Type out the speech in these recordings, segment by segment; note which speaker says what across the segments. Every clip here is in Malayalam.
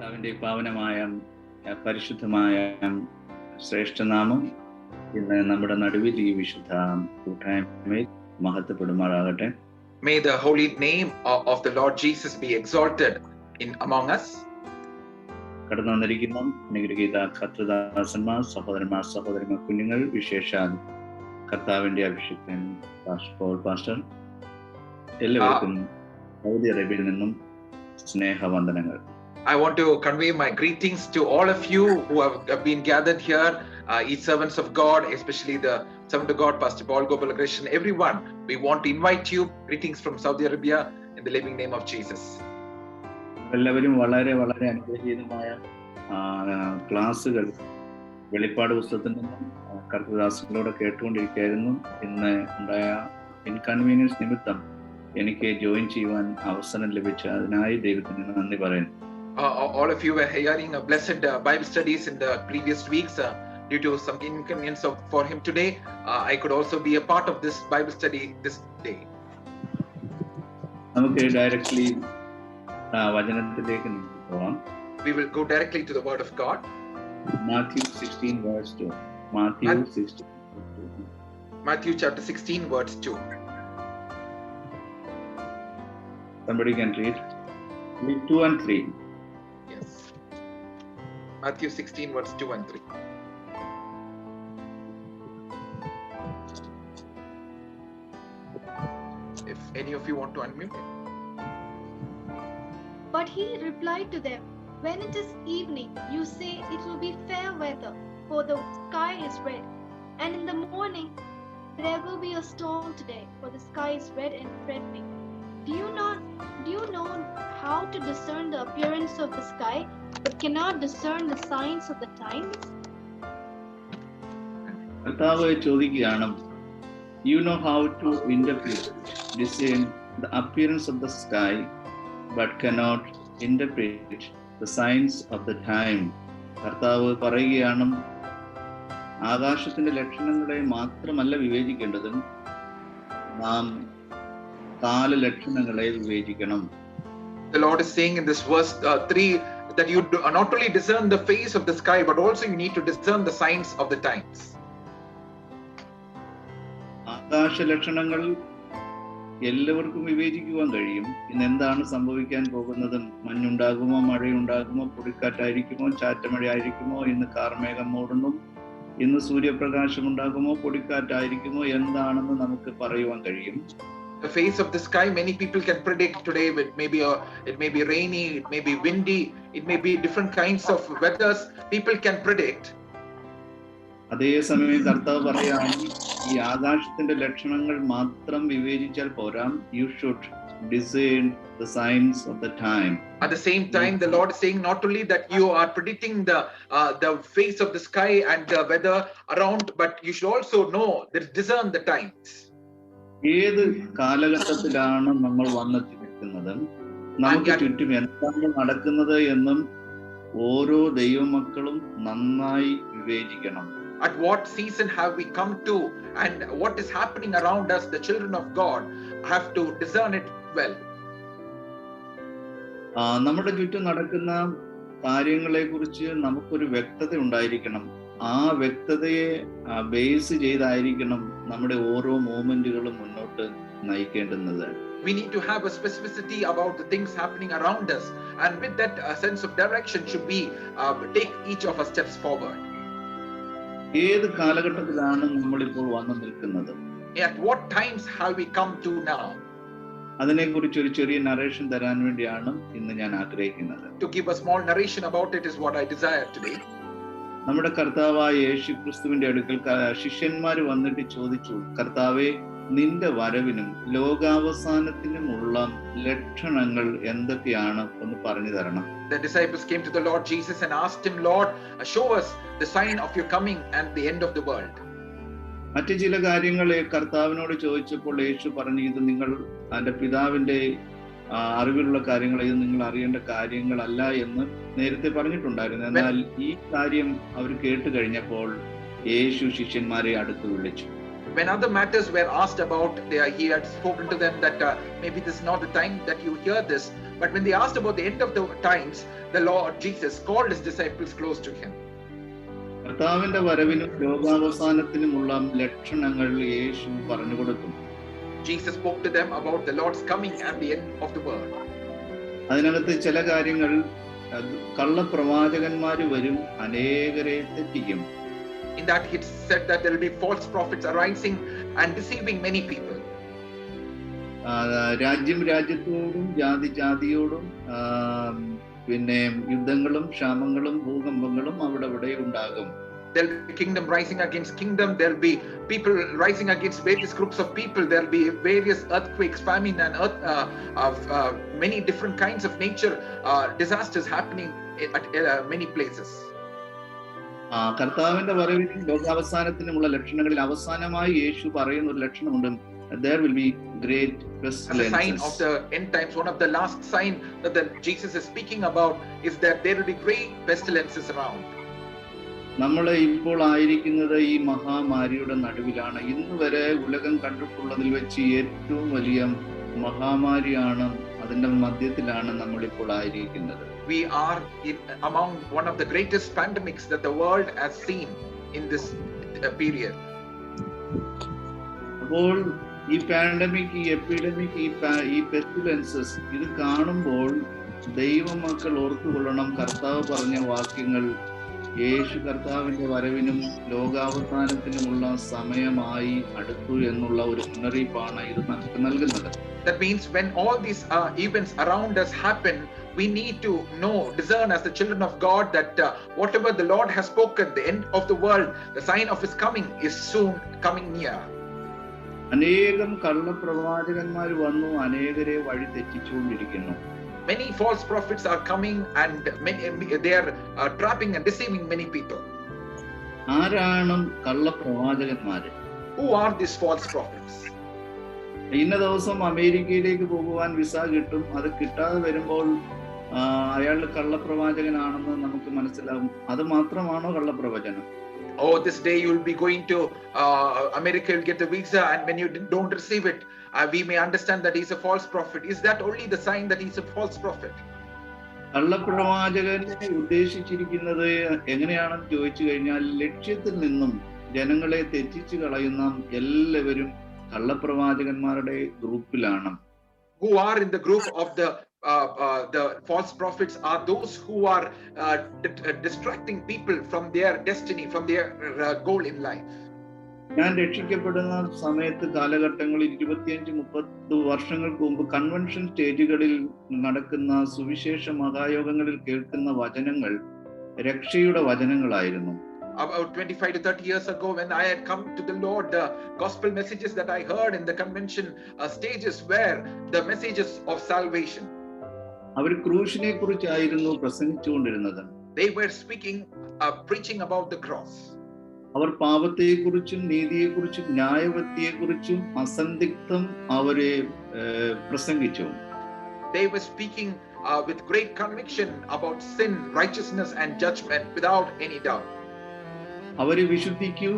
Speaker 1: കർത്താവിന്റെ പാവനമായ പരിശുദ്ധമായ ശ്രേഷ്ഠനാമം ഇന്ന് നമ്മുടെ നടുവിൽ ഈ വിശുദ്ധ കൂട്ടായ്മയിൽ മഹത്വപ്പെടുമാറാകട്ടെ.
Speaker 2: May the holy name of the Lord Jesus be exalted among us.
Speaker 1: കടന്നു വന്നിരിക്കുന്ന അനുഗ്രഹീത കർത്തൃദാസന്മാർ, സഹോദരന്മാർ, സഹോദരിമാർ, കുഞ്ഞുങ്ങൾ, വിശേഷാൽ കർത്താവിന്റെ അഭിഷിക്തൻ പോൾ പാസ്റ്റർ, എല്ലാവർക്കും സൗദി അറേബ്യയിൽ നിന്നും സ്നേഹവന്ദനങ്ങൾ.
Speaker 2: I want to convey my greetings to all of you who have been gathered here, each servants of God, especially the servant of God, Pastor Paul Gopalakrishnan, everyone. We want to invite you. Greetings from Saudi Arabia in the living name of Jesus.
Speaker 1: എല്ലാവരും വളരെ വളരെ അനുഗ്രഹീതമായ ക്ലാസ്സുകൾ വെളിപ്പാട് പുസ്തകത്തിൽ നിന്നും കർത്തൃദാസങ്ങളോട് കേട്ടുകൊണ്ടിരിക്കുകയായിരുന്നു. ഇന്ന് ഉണ്ടായ ഇൻകൺവീനിയൻസ് നിമിത്തം എനിക്ക് ജോയിൻ ചെയ്യുവാൻ അവസരം ലഭിച്ച അതിനായി ദൈവത്തിന് നന്ദി പറയുന്നു.
Speaker 2: All of you were hearing blessed Bible studies in the previous weeks. Due to some inconvenience for him today, I could also be a part of this Bible study this day.
Speaker 1: നമുക്ക് ഡയറക്ട്ലി വചനത്തിലേക്ക് പോകാം.
Speaker 2: We will go directly to the word of God.
Speaker 1: Matthew 16 verse 2.
Speaker 2: Matthew chapter 16 verse 2.
Speaker 1: Somebody can read 2 and 3.
Speaker 2: Yes. Matthew 16 verse 2 and 3. If any of you want to unmute it.
Speaker 3: But he replied to them, "When it is evening, you say it will be fair weather, for the sky is red. And in the morning, there will be a storm today, for the sky is red and threatening. Do you know how to discern the appearance of the sky, but cannot discern the signs of the times?"
Speaker 1: കർത്താവ് ചോദിക്കുകയാണ്, You know how to interpret, discern the appearance of the sky, but cannot interpret the signs of the time. കർത്താവ് പറയുകയാണ്, ആകാശത്തിന്റെ ലക്ഷണങ്ങളെ മാത്രമല്ല വിവേചിക്കേണ്ടത്, നാം കാലലക്ഷണങ്ങളെ വിവേചിക്കണം.
Speaker 2: The Lord is saying in this verse 3 that you not only discern the face of the sky, but also you need to discern the signs of the times.
Speaker 1: ആകാശ ലക്ഷണങ്ങൾ എല്ലാവർക്കും വിവേചിക്കുവാൻ കഴിയും. ഇന്ന് എന്താണ് സംഭവിക്കാൻ പോകുന്നത്? മഞ്ഞുണ്ടാകുമോ, മഴയുണ്ടാകുമോ, പൊടിക്കാറ്റായിരിക്കുമോ, ചാറ്റമഴ ആയിരിക്കുമോ, ഇന്ന് കാർമേഘം മൂടുന്നു, ഇന്ന് സൂര്യപ്രകാശം ഉണ്ടാകുമോ, പൊടിക്കാറ്റായിരിക്കുമോ, എന്താണെന്ന് നമുക്ക് പറയുവാൻ കഴിയും.
Speaker 2: The face of the sky, many people can predict today. It may be rainy, it may be windy, it may be different kinds of weathers. People can predict.
Speaker 1: അതേസമയം കർത്താവ് പറയാണ്, ഈ ആകാശത്തിന്റെ ലക്ഷണങ്ങൾ മാത്രം വിവേചിച്ചാൽ പോരാ. You should discern the signs of the time.
Speaker 2: At the same time, the Lord is saying not only that you are predicting the face of the sky and the weather around, but you should also know that discern the times.
Speaker 1: ഏത് കാലഘട്ടത്തിലാണ് നമ്മൾ വന്നെത്തി നിൽക്കുന്നത്, നമുക്ക് ചുറ്റും എന്താണ് നടക്കുന്നത് എന്നും ഓരോ ദൈവമക്കളും നന്നായി വിവേചിക്കണം.
Speaker 2: At what season have we come to, and what is happening around us? The children of God have to discern it well.
Speaker 1: നമ്മുടെ ചുറ്റും നടക്കുന്ന കാര്യങ്ങളെ കുറിച്ച് നമുക്കൊരു വ്യക്തത ഉണ്ടായിരിക്കണം. ആ വ്യക്തതയെ ബേസ് ചെയ്തായിരിക്കണം നമ്മുടെ ഓരോ മൂവ്മെന്റുകളും മുന്നോട്ട് നയിക്കേണ്ടുന്നത്.
Speaker 2: We need to have a specificity about the things happening around us, and with that sense of direction should we take each of our steps forward.
Speaker 1: ഏത് കാലഘട്ടത്തിലാണ് നമ്മളിപ്പോൾ വന്നു നിൽക്കുന്നത്?
Speaker 2: At what times have we come to now?
Speaker 1: അതിനെക്കുറിച്ച് ഒരു ചെറിയ നറേഷൻ തരാൻ വേണ്ടിയാണ് ഇന്ന് ഞാൻ ആഗ്രഹിക്കുന്നത്.
Speaker 2: To give a small narration about it is what I desire today.
Speaker 1: നമ്മുടെ കർത്താവായ യേശുക്രിസ്തുവിന്റെ അടുക്കൽ ശിഷ്യന്മാര് വന്നിട്ട് ചോദിച്ചു, കർത്താവേ, നിന്റെ വരവിനും ലോകാവസാനത്തിനുമുള്ള ലക്ഷണങ്ങൾ എന്തൊക്കെയാണ് ഒന്ന് പറഞ്ഞു തരണം.
Speaker 2: The disciples came to the Lord Jesus and asked him, Lord, show us the sign of your coming and the end of the world.
Speaker 1: മറ്റു ചില കാര്യങ്ങൾ കർത്താവിനോട് ചോദിച്ചപ്പോൾ യേശു പറഞ്ഞു, ഇത് നിങ്ങൾ എൻ്റെ പിതാവിന്റെ അറിവിലുള്ള കാര്യങ്ങൾ, ഇത് നിങ്ങൾ അറിയേണ്ട കാര്യങ്ങളല്ല എന്ന് നേരത്തെ പറഞ്ഞിട്ടുണ്ടായിരുന്നു. എന്നാൽ ഈ കാര്യം അവർ കേട്ട് കഴിഞ്ഞപ്പോൾ യേശു ശിഷ്യന്മാരെ അടുത്ത് വിളിച്ചു.
Speaker 2: When other matters were asked about, he had spoken to them that maybe this is not the time that you hear this. But when they asked about the end of the times, the Lord Jesus called his disciples close to him.
Speaker 1: കർത്താവിന്റെ വരവിനും ലോകാവസാനത്തിനുമുള്ള ലക്ഷണങ്ങൾ യേശു പറഞ്ഞു കൊടുത്തു.
Speaker 2: Jesus spoke to them about the Lord's coming and the end of the world.
Speaker 1: അതിനകത്ത് ചില കാര്യങ്ങൾ കള്ളപ്രവാചകന്മാര് വരും, അനേകരെ തെറ്റിക്കും.
Speaker 2: In that he said that there will be false prophets arising and deceiving many people.
Speaker 1: രാജ്യം രാജ്യത്തോടും ജാതി ജാതിയോടും പിന്നെ യുദ്ധങ്ങളും ക്ഷാമങ്ങളും ഭൂകമ്പങ്ങളും അവിടെ ഉണ്ടാകും.
Speaker 2: There'll be kingdom rising against kingdom. There'll be people rising against various groups of people. There'll be various earthquakes, famine, and many different kinds of nature disasters happening at many places.
Speaker 1: കർത്താവിന്റെ വരവിനും ലോകാവസാനത്തിനുമുള്ള ലക്ഷണങ്ങളിൽ അവസാനമായി യേശു പറയുന്ന ഒരു ലക്ഷണമുണ്ട്. There will be great pestilences.
Speaker 2: As a sign of the end times, one of the last sign that Jesus is speaking about is that there will be great pestilences around.
Speaker 1: നമ്മൾ ഇപ്പോൾ ആയിരിക്കുന്നത് ഈ മഹാമാരിയുടെ നടുവിലാണ്. ഇന്ന് വരെ ഉലകം കണ്ടിട്ടുള്ളതിൽ വെച്ച് ഏറ്റവും വലിയ മഹാമാരിയാണ്, അതിന്റെ മധ്യത്തിലാണ് നമ്മൾ ഇപ്പോൾ ആയിരിക്കുന്നത്.
Speaker 2: We are among one of the greatest pandemics that the world has seen in this period.
Speaker 1: അപ്പോൾ ഈ പാൻഡമിക്, ഈ എപ്പിഡമിക്, ഈ പെസ്റ്റിലൻസസ് ഇത് കാണുമ്പോൾ ദൈവമക്കൾ ഓർത്തുകൊള്ളണം, കർത്താവ് പറഞ്ഞ വാക്യങ്ങൾ യേശു കർത്താവിന്റെ വരവിനും ലോകാവസാനത്തിനുമുള്ള സമയമായി അടുത്തു എന്നുള്ള ഒരു മുന്നറിയിപ്പാണ് ഇത് നമുക്ക് നൽകുന്നത്.
Speaker 2: That means when all these events around us happen, we need to know, discern as the children of God that whatever the Lord has spoken, the end of the world, the sign of his coming is soon coming near.
Speaker 1: അനേകം കള്ളപ്രവാചകന്മാർ വന്നു അനേകരെ വഴി തെറ്റിച്ചുകൊണ്ടിരിക്കുന്നു.
Speaker 2: Many false prophets are coming and they are trapping and deceiving many people.
Speaker 1: ആരാണ് കള്ളപ്രവാചകന്മാര്?
Speaker 2: Who are these false prophets?
Speaker 1: ഇന്ന ദിവസം അമേരിക്കയിലേക്ക് പോകുവാൻ വിസ കിട്ടും, അത് കിട്ടാതെ വരുമ്പോൾ അയാൾ കള്ളപ്രവാചകനാണെന്ന് നമുക്ക് മനസ്സിലാവും. അത് മാത്രമാണോ കള്ളപ്രവചനം?
Speaker 2: Oh, this day you will be going to America, you'll get the visa, and when you don't receive it, we may understand that he's a false prophet. Is that only the sign that he's a false prophet?
Speaker 1: കള്ളപ്രവാചകനെ ഉദ്ദേശിച്ചിരിക്കുന്നത് എങ്ങനെയാണെന്ന് ചോദിച്ചു കഴിഞ്ഞാൽ, ലക്ഷ്യത്തിൽ നിന്നും ജനങ്ങളെ തെറ്റിച്ചു കളയുന്ന എല്ലാവരും കള്ളപ്രവാചകന്മാരുടെ ഗ്രൂപ്പിലാണ്.
Speaker 2: Who are in the group of the false prophets are those who are distracting people from their destiny, from their goal in life.
Speaker 1: ഞാൻ രക്ഷിക്കപ്പെടുന്ന സമയത്ത് കാലഘട്ടങ്ങളിൽ 25-30 വർഷങ്ങൾക്ക് മുമ്പ് കൺവെൻഷൻ സ്റ്റേജുകളിൽ നടക്കുന്ന സുവിശേഷ മഹായോഗങ്ങളിൽ കേൾക്കുന്ന വചനങ്ങൾ രക്ഷയുടെ വചനങ്ങളായിരുന്നു.
Speaker 2: About 25 to 30 years ago, when I had come to the Lord, the gospel messages that I heard in the convention stages were the messages of salvation.
Speaker 1: അവർ ക്രൂശിനെ കുറിച്ചായിരുന്നു പ്രസംഗിച്ചുകൊണ്ടിരുന്നത്.
Speaker 2: They were speaking, preaching about the cross.
Speaker 1: അവർ പാപത്തെക്കുറിച്ചും നീതിയെക്കുറിച്ചും ന്യായവൃത്തിയെക്കുറിച്ചും അസന്ദിഗ്ധം അവരെ പ്രസംഗിച്ചു.
Speaker 2: They were speaking with great conviction about sin, righteousness and judgment without any doubt.
Speaker 1: അവര് വിശുദ്ധിയെയും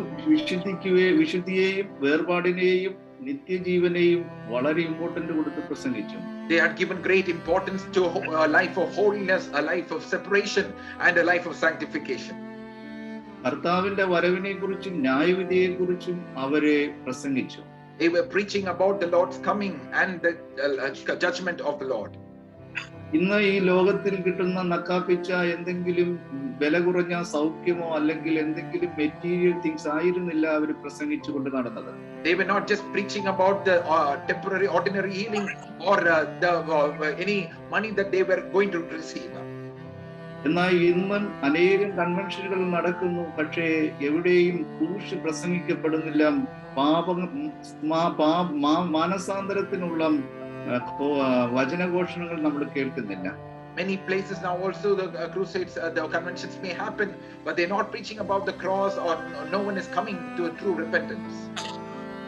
Speaker 1: വേർപാടിനെയും നിത്യജീവനെയും വളരെ ഇമ്പോർട്ടന്റ് കൊടുത്ത് പ്രസംഗിച്ചു.
Speaker 2: They had given great importance to a life of holiness, a life of separation and a life of sanctification.
Speaker 1: കർത്താവിന്റെ വരവിനെ കുറിച്ചും ന്യായവിധിയെക്കുറിച്ചും അവരെ പ്രസംഗിച്ചു.
Speaker 2: They were preaching about the Lord's coming and the judgment of the Lord.
Speaker 1: ഇന്ന് ഈ ലോകത്തിൽ കിട്ടുന്ന നക്കാപ്പിച്ച എന്തെങ്കിലും വില കുറഞ്ഞ സൗഖ്യമോ അല്ലെങ്കിൽ എന്തെങ്കിലും മെറ്റീരിയൽ തിങ്സ് ആയിരുന്നില്ല അവർ പ്രസംഗിച്ചുകൊണ്ട് നടന്നത്.
Speaker 2: They were not just preaching about the temporary ordinary healing or any money that they were going to receive.
Speaker 1: എന്നാൽ ഇന്നും അനേകം കൺവെൻഷനുകൾ നടക്കുന്നു, പക്ഷേ എവിടെയും ക്രൂശ് പ്രസംഗിക്കപ്പെടുന്നില്ല. മാനസാന്തരത്തിനുള്ള വചനഘോഷണങ്ങൾ നമ്മൾ കേൾക്കുന്നില്ല.
Speaker 2: Many places now also the crusades, the conventions may happen, but they're not preaching about the cross, or no one is coming to a true repentance.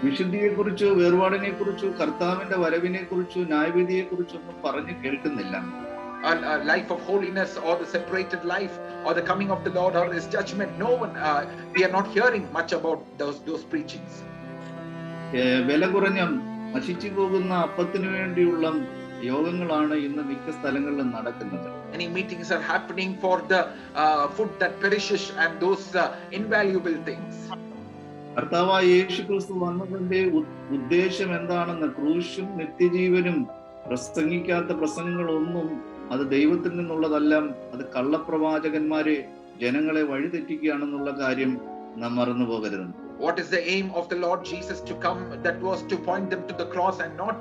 Speaker 1: വിശുദ്ധിയെക്കുറിച്ചോ വേർപാടിനെ കുറിച്ചോ കർത്താവിന്റെ വരവിനെ കുറിച്ചോ ന്യായവിധിയെ കുറിച്ചൊന്നും പറഞ്ഞു കേൾക്കുന്നില്ല.
Speaker 2: A life of holiness or the separated life or the coming of the Lord or his judgment, no one, we are not hearing much about those preachings.
Speaker 1: വില കുറഞ്ഞ നശിച്ചു പോകുന്ന അപ്പത്തിനു വേണ്ടിയുള്ള യോഗങ്ങളാണ് ഇന്ന് മിക്ക സ്ഥലങ്ങളിലും നടക്കുന്നത്.
Speaker 2: Many meetings are happening for the food that perishes and those invaluable things.
Speaker 1: കർത്താവായ യേശു ക്രിസ്തു വന്നതിന്റെ ഉദ്ദേശം എന്താണെന്ന് ക്രൂശും നിത്യജീവനും പ്രസംഗിക്കാത്ത പ്രസംഗങ്ങളൊന്നും അത് ദൈവത്തിൽ നിന്നുള്ളതല്ല, അത് കള്ളപ്രവാചകന്മാരെ ജനങ്ങളെ വഴിതെറ്റിക്കുകയാണെന്നുള്ള കാര്യം നാം മറന്നു പോകരുത്.
Speaker 2: What is the aim of the Lord Jesus to come? That was to point them to the cross and not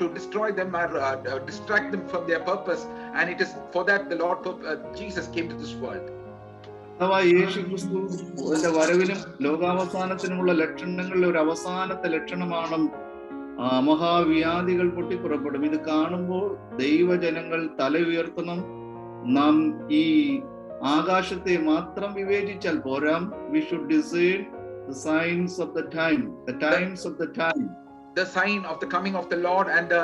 Speaker 2: to destroy them or distract them from their purpose. And it is for that the Lord Jesus came to this world.
Speaker 1: യേശു ക്രിസ്തുവിന്റെ വരവിനും ലോകാവസാനത്തിനുമുള്ള ലക്ഷണങ്ങളിലെ ഒരു അവസാനത്തെ ലക്ഷണമാണ് മഹാവ്യാധികൾ പൊട്ടിപ്പുറപ്പെടും. ഇത് കാണുമ്പോൾ ദൈവജനങ്ങൾ തല ഉയർത്തണം. നാം ഈ ആകാശത്തെ മാത്രം വിവേചിച്ചാൽ പോരാ. We should discern the signs of the time, the times of the time.
Speaker 2: The sign of the coming of the Lord and the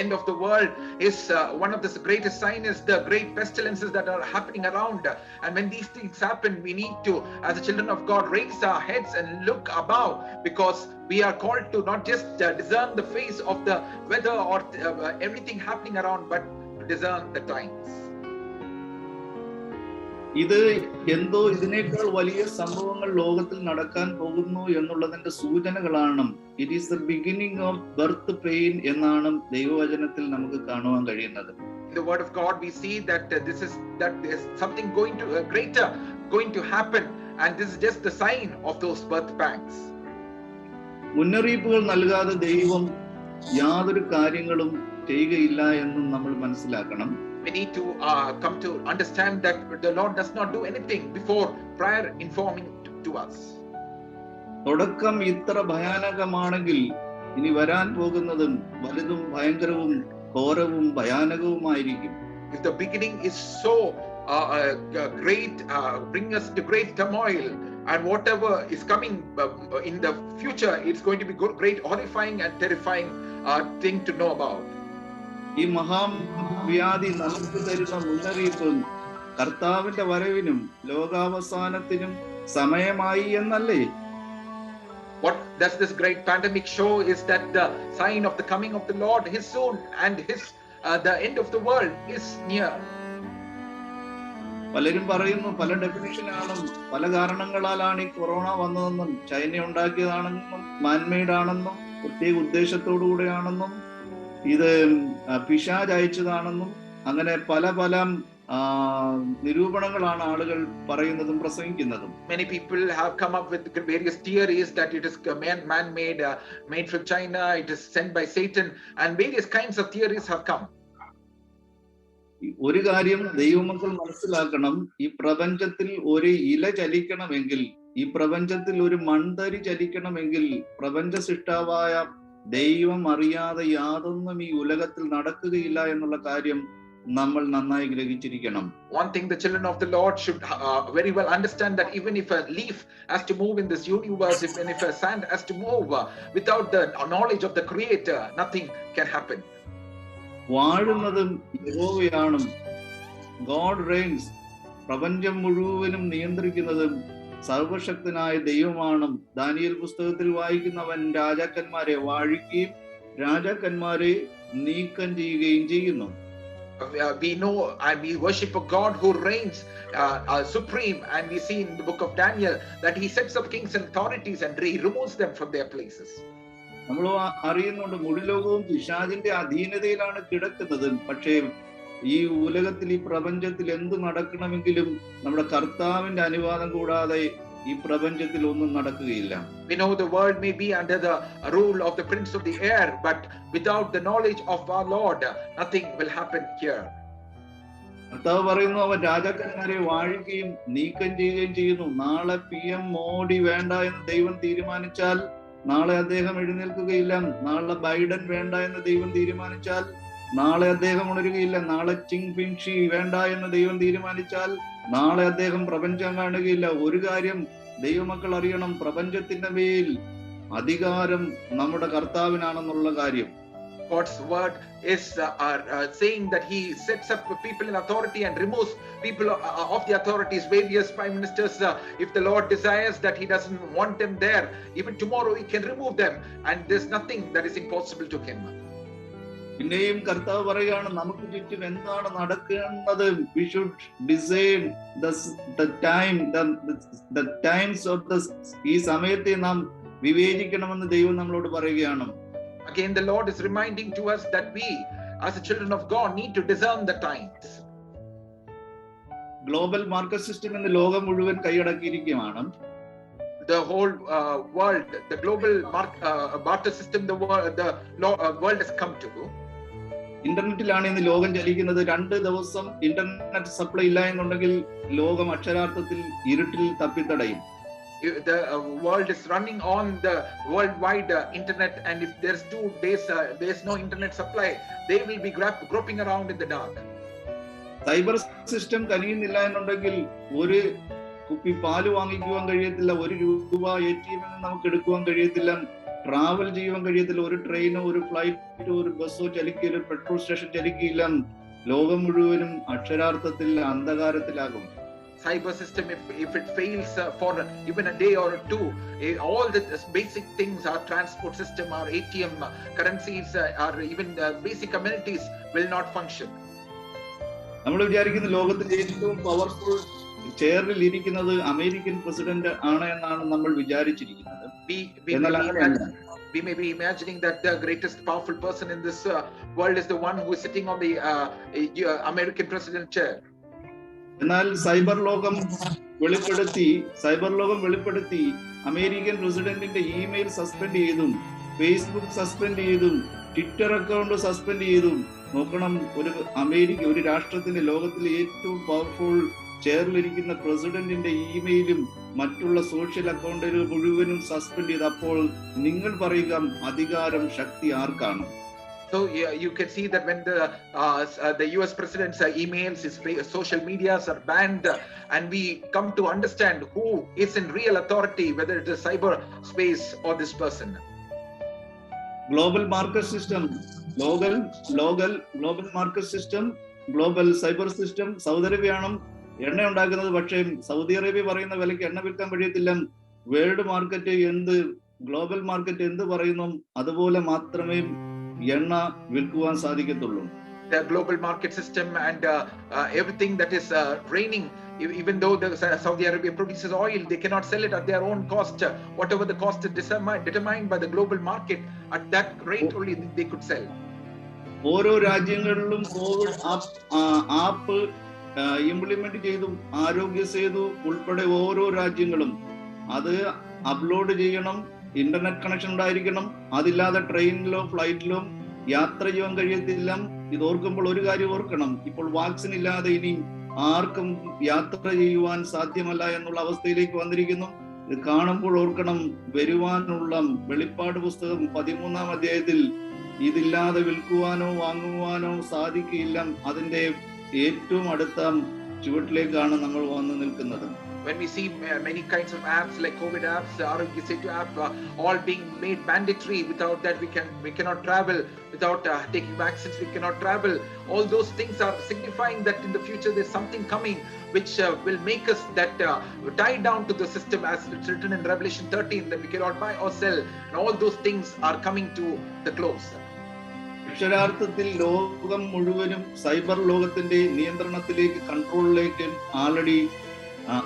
Speaker 2: end of the world is one of the greatest signs is the great pestilences that are happening around. And when these things happen, we need to, as the children of God, raise our heads and look above, because we are called to not just discern the face of the weather or everything happening around, but to discern the times.
Speaker 1: ഇത് എന്തോ ഇതിനേക്കാൾ വലിയ സംഭവങ്ങൾ ലോകത്തിൽ നടക്കാൻ പോകുന്നു എന്നുള്ളതിന്റെ സൂചനകളാണ്. It is the beginning of birth pain എന്നാണ് ദൈവവചനത്തിൽ നമുക്ക് കാണുവാൻ കഴിയുന്നത്.
Speaker 2: In the word of God we see that there's something greater going to happen, and this is just the sign of those birth pangs.
Speaker 1: മുന്നറിയിപ്പുകൾ നൽകാതെ ദൈവം യാതൊരു കാര്യങ്ങളും ചെയ്യുകയില്ല എന്നും നമ്മൾ മനസ്സിലാക്കണം.
Speaker 2: We need to come to understand that the Lord does not do anything before prior informing to us.
Speaker 1: തുടക്കം ഇത്ര ഭയാനകമാണെങ്കിൽ ഇനി വരാൻ പോകുന്നതും വലുതും ഭയങ്കരവും ഘോരവും ഭയാനകവുമായിരിക്കും.
Speaker 2: If the beginning is so great, bring us to great turmoil, and whatever is coming in the future, it's going to be great, horrifying and terrifying thing to know about.
Speaker 1: ഈ മഹാവ്യാധി നമുക്ക് തരുന്ന മുന്നറിയിപ്പും കർത്താവിന്റെ വരവിനും ലോകാവസാനത്തിനും സമയമായി എന്നല്ലേ?
Speaker 2: What does this great pandemic show is that the sign of the coming of the Lord is soon, and the end of the world is near.
Speaker 1: പലരും പറയുന്നു, പല ഡെഫിനിഷനാണ്, പല കാരണങ്ങളാലാണ് ഈ കൊറോണ വന്നതെന്നും ചൈന ഉണ്ടാക്കിയതാണെന്നും മാൻമെയ്ഡ് ആണെന്നും പ്രത്യേക ഉദ്ദേശത്തോടുകൂടെയാണെന്നും ഇത് പിശാച് അയച്ചതാണെന്നും അങ്ങനെ പല പല നിരൂപണങ്ങളാണ് ആളുകൾ പറയുന്നതും പ്രസംഗിക്കുന്നതും.
Speaker 2: Many people have come up with various theories that it is man-made, made from China, it is sent by Satan, and various kinds of theories have come.
Speaker 1: ഒരു കാര്യം ദൈവമക്കൾ മനസ്സിലാക്കണം, ഈ പ്രപഞ്ചത്തിൽ ഒരു ഇല ചലിക്കണമെങ്കിൽ, ഈ പ്രപഞ്ചത്തിൽ ഒരു മൺതരി ചലിക്കണമെങ്കിൽ പ്രപഞ്ച സൃഷ്ടാവായ ദൈവം അറിയാതെ യാതൊന്നും ഈ ഉലകത്തിൽ നടക്കുകയില്ല എന്നുള്ള കാര്യം നമ്മൾ നന്നായി ഗ്രഹിച്ചിരിക്കണം.
Speaker 2: One thing the children of the Lord should very well understand, that even if a leaf has to move in this universe, even if a sand has to move, without the knowledge of the Creator, nothing can happen.
Speaker 1: വാഴുന്നതും യഹോവയാണ്. God reigns. പ്രപഞ്ചം മുഴുവനും നിയന്ത്രിക്കുന്നതും സർവശക്തനായ ദൈവമാണ്. ദാനിയേൽ പുസ്തകത്തിൽ വായിക്കുന്നവൻ രാജാക്കന്മാരെ വാഴിക്കുകയും രാജാക്കന്മാരെ നീക്കം ചെയ്യുകയും ചെയ്യുന്നു.
Speaker 2: We know and we worship a God who reigns supreme, and we see in the book of Daniel that he sets up kings and authorities and he removes them from their places.
Speaker 1: നമ്മൾ അറിയുന്നുണ്ട്, മുഴുലോകവും പിശാചിന്റെ അധീനതയിലാണ് കിടക്കുന്നത്. പക്ഷേ ഈ ഉലകത്തിൽ, ഈ പ്രപഞ്ചത്തിൽ എന്ത് നടക്കണമെങ്കിലും നമ്മുടെ കർത്താവിന്റെ അനുവാദം കൂടാതെ ഈ പ്രപഞ്ചത്തിൽ ഒന്നും നടക്കുകയില്ല.
Speaker 2: We know the world may be under the rule of the prince of the air, but without the knowledge of our Lord, nothing will happen here.
Speaker 1: കർത്താവ് പറയുന്നു, അവൻ രാജാക്കന്മാരെ വാഴിക്കുകയും നീക്കം ചെയ്യുകയും ചെയ്യുന്നു. നാളെ PM മോഡി വേണ്ട എന്ന് ദൈവം തീരുമാനിച്ചാൽ നാളെ അദ്ദേഹം എഴുന്നേൽക്കുകയില്ല. നാളെ ബൈഡൻ വേണ്ട എന്ന് ദൈവം തീരുമാനിച്ചാൽ നാളെ അദ്ദേഹം ഉണരുകയില്ല. നാളെ ചിങ് പിൻഷി വേണ്ട എന്ന് ദൈവം തീരുമാനിച്ചാൽ നാളെ അദ്ദേഹം പ്രപഞ്ചം കാണുകയില്ല. ഒരു കാര്യം ദൈവമക്കൾ അറിയണം, പ്രപഞ്ചത്തിന്റെ മേൽ അധികാരം നമ്മുടെ കർത്താവിനാണെന്നുള്ള കാര്യം.
Speaker 2: God's word is saying that he sets up people in authority and removes people of the authorities, various prime ministers. If the Lord desires that he doesn't want them there, even tomorrow he can remove them, and there's nothing that is impossible to him.
Speaker 1: പിന്നെയും കർത്താവ് പറയുകയാണ്, നമുക്ക് ചുറ്റും എന്താണ് നടക്കുന്നത്, we should discern the times of the, ഈ സമയത്തെ നാം വിവേചിക്കണമെന്ന് ദൈവം നമ്മളോട് പറയുകയാണ്.
Speaker 2: Again, the Lord is reminding to us that we, as the children of God, need to discern the times.
Speaker 1: Global market system എന്ന് ലോകം മുഴുവൻ കൈയടക്കിയിരിക്കുകയാണ്.
Speaker 2: The whole world, the global barter system, the world has come to.
Speaker 1: ഇന്റർനെറ്റിലാണ് ഇന്ന് ലോകം ചലിക്കുന്നത്. 2 ദിവസം ഇന്റർനെറ്റ് സപ്ലൈ ഇല്ല എന്നുണ്ടെങ്കിൽ ലോകം അക്ഷരാർത്ഥത്തിൽ ഇരുട്ടിൽ തപ്പിത്തടയും.
Speaker 2: The world is running on the worldwide internet, and if there's 2 days there's no internet supply, they will be groping around in the dark.
Speaker 1: Cyber system കനിയുന്നില്ല എന്നുണ്ടെങ്കിൽ ഒരു കുപ്പി പാല് വാങ്ങിക്കുവാൻ കഴിയത്തില്ല, 1 രൂപ ATM നമുക്ക് എടുക്കുവാൻ കഴിയത്തില്ല, ട്രാവൽ ചെയ്യുവാൻ കഴിയത്തില്ല, ഒരു ട്രെയിനോ ഒരു ഫ്ലൈറ്റോ ഒരു ബസ്സോ ചലിക്കില്ല, ഒരു പെട്രോൾ സ്റ്റേഷൻ ചലിക്കില്ല. ലോകം മുഴുവനും അക്ഷരാർത്ഥത്തിൽ അന്ധകാരത്തിലാകും.
Speaker 2: Cyber system, if it fails for even a day or 2, all the basic things, our transport system, our ATM, currencies, or even basic amenities will not function.
Speaker 1: നമ്മൾ വിചാരിക്കുന്ന ലോകത്തിലെ ഏറ്റവും പവർഫുൾ ചെയറിൽ ഇരിക്കുന്നത് അമേരിക്കൻ പ്രസിഡന്റ് ആണ് എന്നാണ് നമ്മൾ വിചാരിച്ചിരിക്കുന്നത്.
Speaker 2: We may be imagining that the greatest powerful person in this world is the one who is sitting on the American president chair.
Speaker 1: എന്നാൽ സൈബർ ലോകം വെളിപ്പെടുത്തി അമേരിക്കൻ പ്രസിഡന്റിന്റെ ഇമെയിൽ സസ്പെൻഡ് ചെയ്തും ഫേസ്ബുക്ക് സസ്പെൻഡ് ചെയ്തും ട്വിറ്റർ അക്കൗണ്ട് സസ്പെൻഡ് ചെയ്തും. നോക്കണം, ഒരു രാഷ്ട്രത്തിന്റെ ലോകത്തിലെ ഏറ്റവും പവർഫുൾ ചെയറിലിരിക്കുന്ന പ്രസിഡന്റിന്റെ ഇമെയിലും മറ്റുള്ള സോഷ്യൽ അക്കൗണ്ടുകൾ മുഴുവനും സസ്പെൻഡ് ചെയ്ത്. അപ്പോൾ നിങ്ങൾ പറയുക, അധികാരം ശക്തി ആർക്കാണ്?
Speaker 2: So you can see that when the US president's emails, his social medias are banned, and we come to understand who is in real authority, whether it is cyber space or this person.
Speaker 1: Global market system, global market system, global cyber system. Saudi അറേബ്യയാണ് എണ്ണ ഉണ്ടാക്കുന്നത്. പക്ഷേ സൗദി അറേബ്യ പറയുന്ന വിലയ്ക്ക് എണ്ണ വിൽക്കാൻ കഴിയത്തില്ല. വേൾഡ് മാർക്കറ്റ് ഗ്ലോബൽ മാർക്കറ്റ് എന്ത് പറയുന്നു അതുപോലെ മാത്രമേ എണ്ണ വിൽക്കുവാൻ സാധിക്കത്തുള്ളൂ.
Speaker 2: The global market system and everything that is reigning, even though the Saudi Arabia produces oil, they cannot sell it at their own cost. Whatever the cost is determined by the global market, at that rate only they could sell.
Speaker 1: ഓരോ രാജ്യങ്ങളിലും കോവിഡ് ആപ്പ് ഇംപ്ലിമെന്റ് ചെയ്തു. ആരോഗ്യ സേതു ഉൾപ്പെടെ ഓരോ രാജ്യങ്ങളും അത് അപ്ലോഡ് ചെയ്യണം. ഇന്റർനെറ്റ് കണക്ഷൻ ഉണ്ടായിരിക്കണം. അതില്ലാതെ ട്രെയിനിലോ ഫ്ലൈറ്റിലോ യാത്ര ചെയ്യാൻ കഴിയത്തില്ല. ഇത് ഓർക്കുമ്പോൾ ഒരു കാര്യം ഓർക്കണം, ഇപ്പോൾ വാക്സിൻ ഇല്ലാതെ ഇനി ആർക്കും യാത്ര ചെയ്യുവാൻ സാധ്യമല്ല എന്നുള്ള അവസ്ഥയിലേക്ക് വന്നിരിക്കുന്നു. ഇത് കാണുമ്പോൾ ഓർക്കണം, വരുവാനുള്ള വെളിപ്പാട് പുസ്തകം 13-ാം അധ്യായത്തിൽ ഇതില്ലാതെ വിൽക്കുവാനോ വാങ്ങുവാനോ സാധിക്കില്ല. അതിന്റെ ഏറ്റവും അടുത്ത ചുവട്ടിലേക്കാണ് നമ്മൾ വന്നു നിൽക്കുന്നത്.
Speaker 2: When we see many kinds of apps like COVID apps, Arogya Setu app, all being made mandatory, without that we cannot travel, without taking vaccines we cannot travel. All those things are signifying that in the future there's something coming which will make us that tie down to the system, as it's written in Revelation 13, that we cannot buy or sell, and all those things are coming to the close.
Speaker 1: അക്ഷരാർത്ഥത്തിൽ ലോകം മുഴുവനും സൈബർ ലോകത്തിന്റെ നിയന്ത്രണത്തിലേക്ക്, കൺട്രോളിലേക്ക് ആൾറെഡി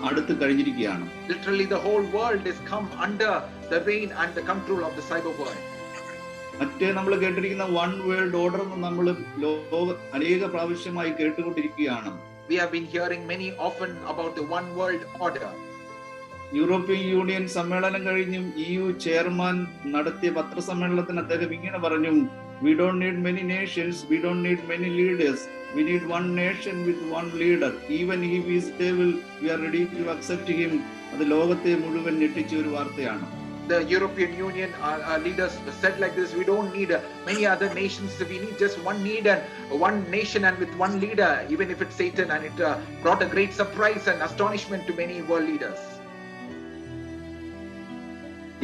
Speaker 1: അടുത്ത് കഴിഞ്ഞിരിക്കുകയാണ്.
Speaker 2: Literally the whole world is come under the reign and the control of the cyber world.
Speaker 1: മറ്റേ നമ്മൾ കേട്ടിരിക്കുന്ന വൺ വേൾഡ് ഓർഡർ എന്ന് നമ്മൾ അനേക പ്രാവശ്യമായി കേട്ടുകൊണ്ടിരിക്കുകയാണ്.
Speaker 2: We have been hearing many often about the one world order.
Speaker 1: European union സമ്മേളനം കഴിഞ്ഞും EU ചെയർമാൻ നടത്തിയ പത്രസമ്മേളനത്തിന് അദ്ദേഹം ഇങ്ങനെ പറഞ്ഞു, we don't need many nations, we don't need many leaders, we need one nation with one leader, even if he is devil, we are ready to accept him. അത് ലോകത്തെ മുഴുവൻ ഞെട്ടിച്ച ഒരു വാർത്തയാണ്.
Speaker 2: The European Union leaders said like this, we don't need many other nations, we need just one need and one nation and with one leader, even if it's Satan, and it brought a great surprise and astonishment to many world leaders.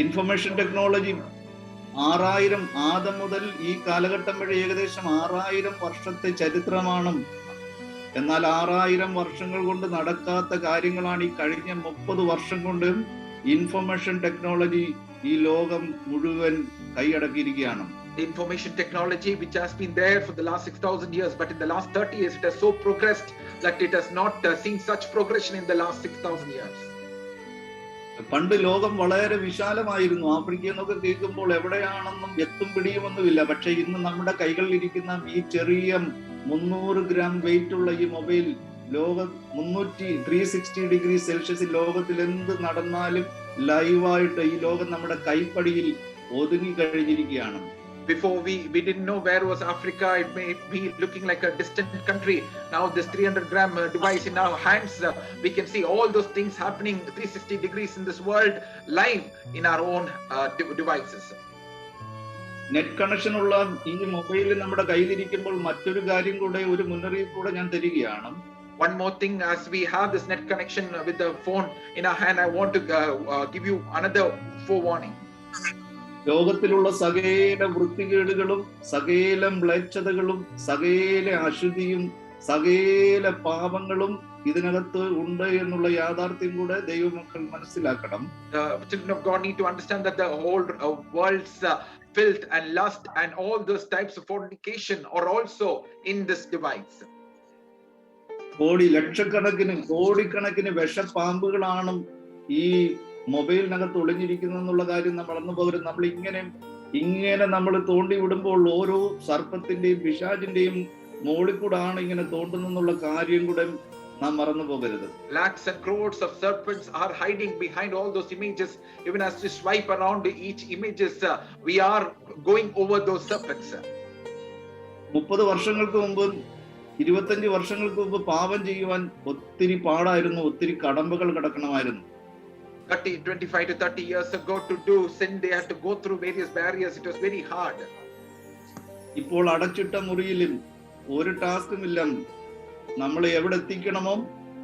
Speaker 1: Information technology 6000 Adam മുതൽ ഈ കാലഘട്ടം വരെ ഏകദേശം 6000 വർഷത്തെ ചരിത്രമാണ്. എന്നാൽ 6000 വർഷങ്ങൾ കൊണ്ട് നടക്കാത്ത കാര്യങ്ങളാണ് ഈ കഴിഞ്ഞ 30 വർഷം കൊണ്ട് ഇൻഫർമേഷൻ ടെക്നോളജി ഈ ലോകം മുഴുവൻ കൈയടക്കിയിരിക്കുകയാണ്.
Speaker 2: The information technology which has been there for the last 6,000 years, but in the last 30 years it has so progressed that it has not seen such progression in the last 6,000 years.
Speaker 1: പണ്ട് ലോകം വളരെ വിശാലമായിരുന്നു. ആഫ്രിക്ക എന്നൊക്കെ കേൾക്കുമ്പോൾ എവിടെയാണെന്നും എത്തും പിടിയുമൊന്നുമില്ല. പക്ഷെ ഇന്ന് നമ്മുടെ കൈകളിൽ ഇരിക്കുന്ന ഈ ചെറിയ 300 ഗ്രാം വെയിറ്റ് ഉള്ള ഈ മൊബൈൽ ലോകം 360 ഡിഗ്രി സെൽഷ്യസിൽ ലോകത്തിൽ എന്ത് നടന്നാലും ലൈവായിട്ട് ഈ ലോകം നമ്മുടെ കൈപ്പടിയിൽ ഒതുങ്ങി കഴിഞ്ഞിരിക്കുകയാണ്.
Speaker 2: Before we didn't know where was Africa. It may be looking like a distant country. Now this 300 gram device in our hands, we can see all those things happening 360 degrees in this world live in our own devices.
Speaker 1: Net connection ഉള്ള ഈ മൊബൈൽ നമ്മുടെ കയ്യിലിരിക്കുമ്പോൾ മറ്റൊരു കാര്യം കൂടെ, ഒരു മുന്നറിയിപ്പ് കൂടെ ഞാൻ തരികയാണ്.
Speaker 2: One more thing, as we have this net connection with the phone in our hand, I want to give you another forewarning.
Speaker 1: ലോകത്തിലുള്ള സകല വൃത്തികേടുകളും സകല മ്ലേച്ഛതകളും സകല അശുദ്ധിയും സകല പാപങ്ങളും ഇതിനകത്ത് ഉണ്ട് എന്നുള്ള യാഥാർത്ഥ്യം കൂടെ ദൈവമക്കൾ മനസ്സിലാക്കണം.
Speaker 2: The children of God need to understand that the whole world's filth and lust and all those types of fornication are also in this device.
Speaker 1: കോടിക്കണക്കിന് വിഷപ്പാമ്പുകളാണ് ഈ മൊബൈലിനകത്ത് ഒളിഞ്ഞിരിക്കുന്നുള്ള കാര്യം നമ്മൾ മറന്നു പോകരുത്. നമ്മൾ ഇങ്ങനെ നമ്മൾ തോണ്ടി വിടുമ്പോൾ ഓരോ സർപ്പത്തിന്റെയും പിശാചിന്റെയും മോളിൽ കൂടാണ് ഇങ്ങനെ തോണ്ടുന്നുള്ള കാര്യം കൂടെ നാം മറന്നു പോകരുത്.
Speaker 2: Lakhs and crores of serpents are hiding behind all those images. Even as we swipe around each images, we are going over those serpents.
Speaker 1: 30 വർഷങ്ങൾക്ക് മുമ്പ് 25 വർഷങ്ങൾക്ക് മുമ്പ് പാപം ചെയ്യുവാൻ ഒത്തിരി പാടായിരുന്നു, ഒത്തിരി കടമ്പകൾ കടക്കണമായിരുന്നു.
Speaker 2: 25 to 30 years ago, to do sin they had to go through various barriers. It was very hard.
Speaker 1: ഇപ്പോൾ അടച്ചിട്ട മുറിയിലും ഒരു ടാസ്കും ഇല്ല. നമ്മൾ എവിടെ എത്തിക്കണമോ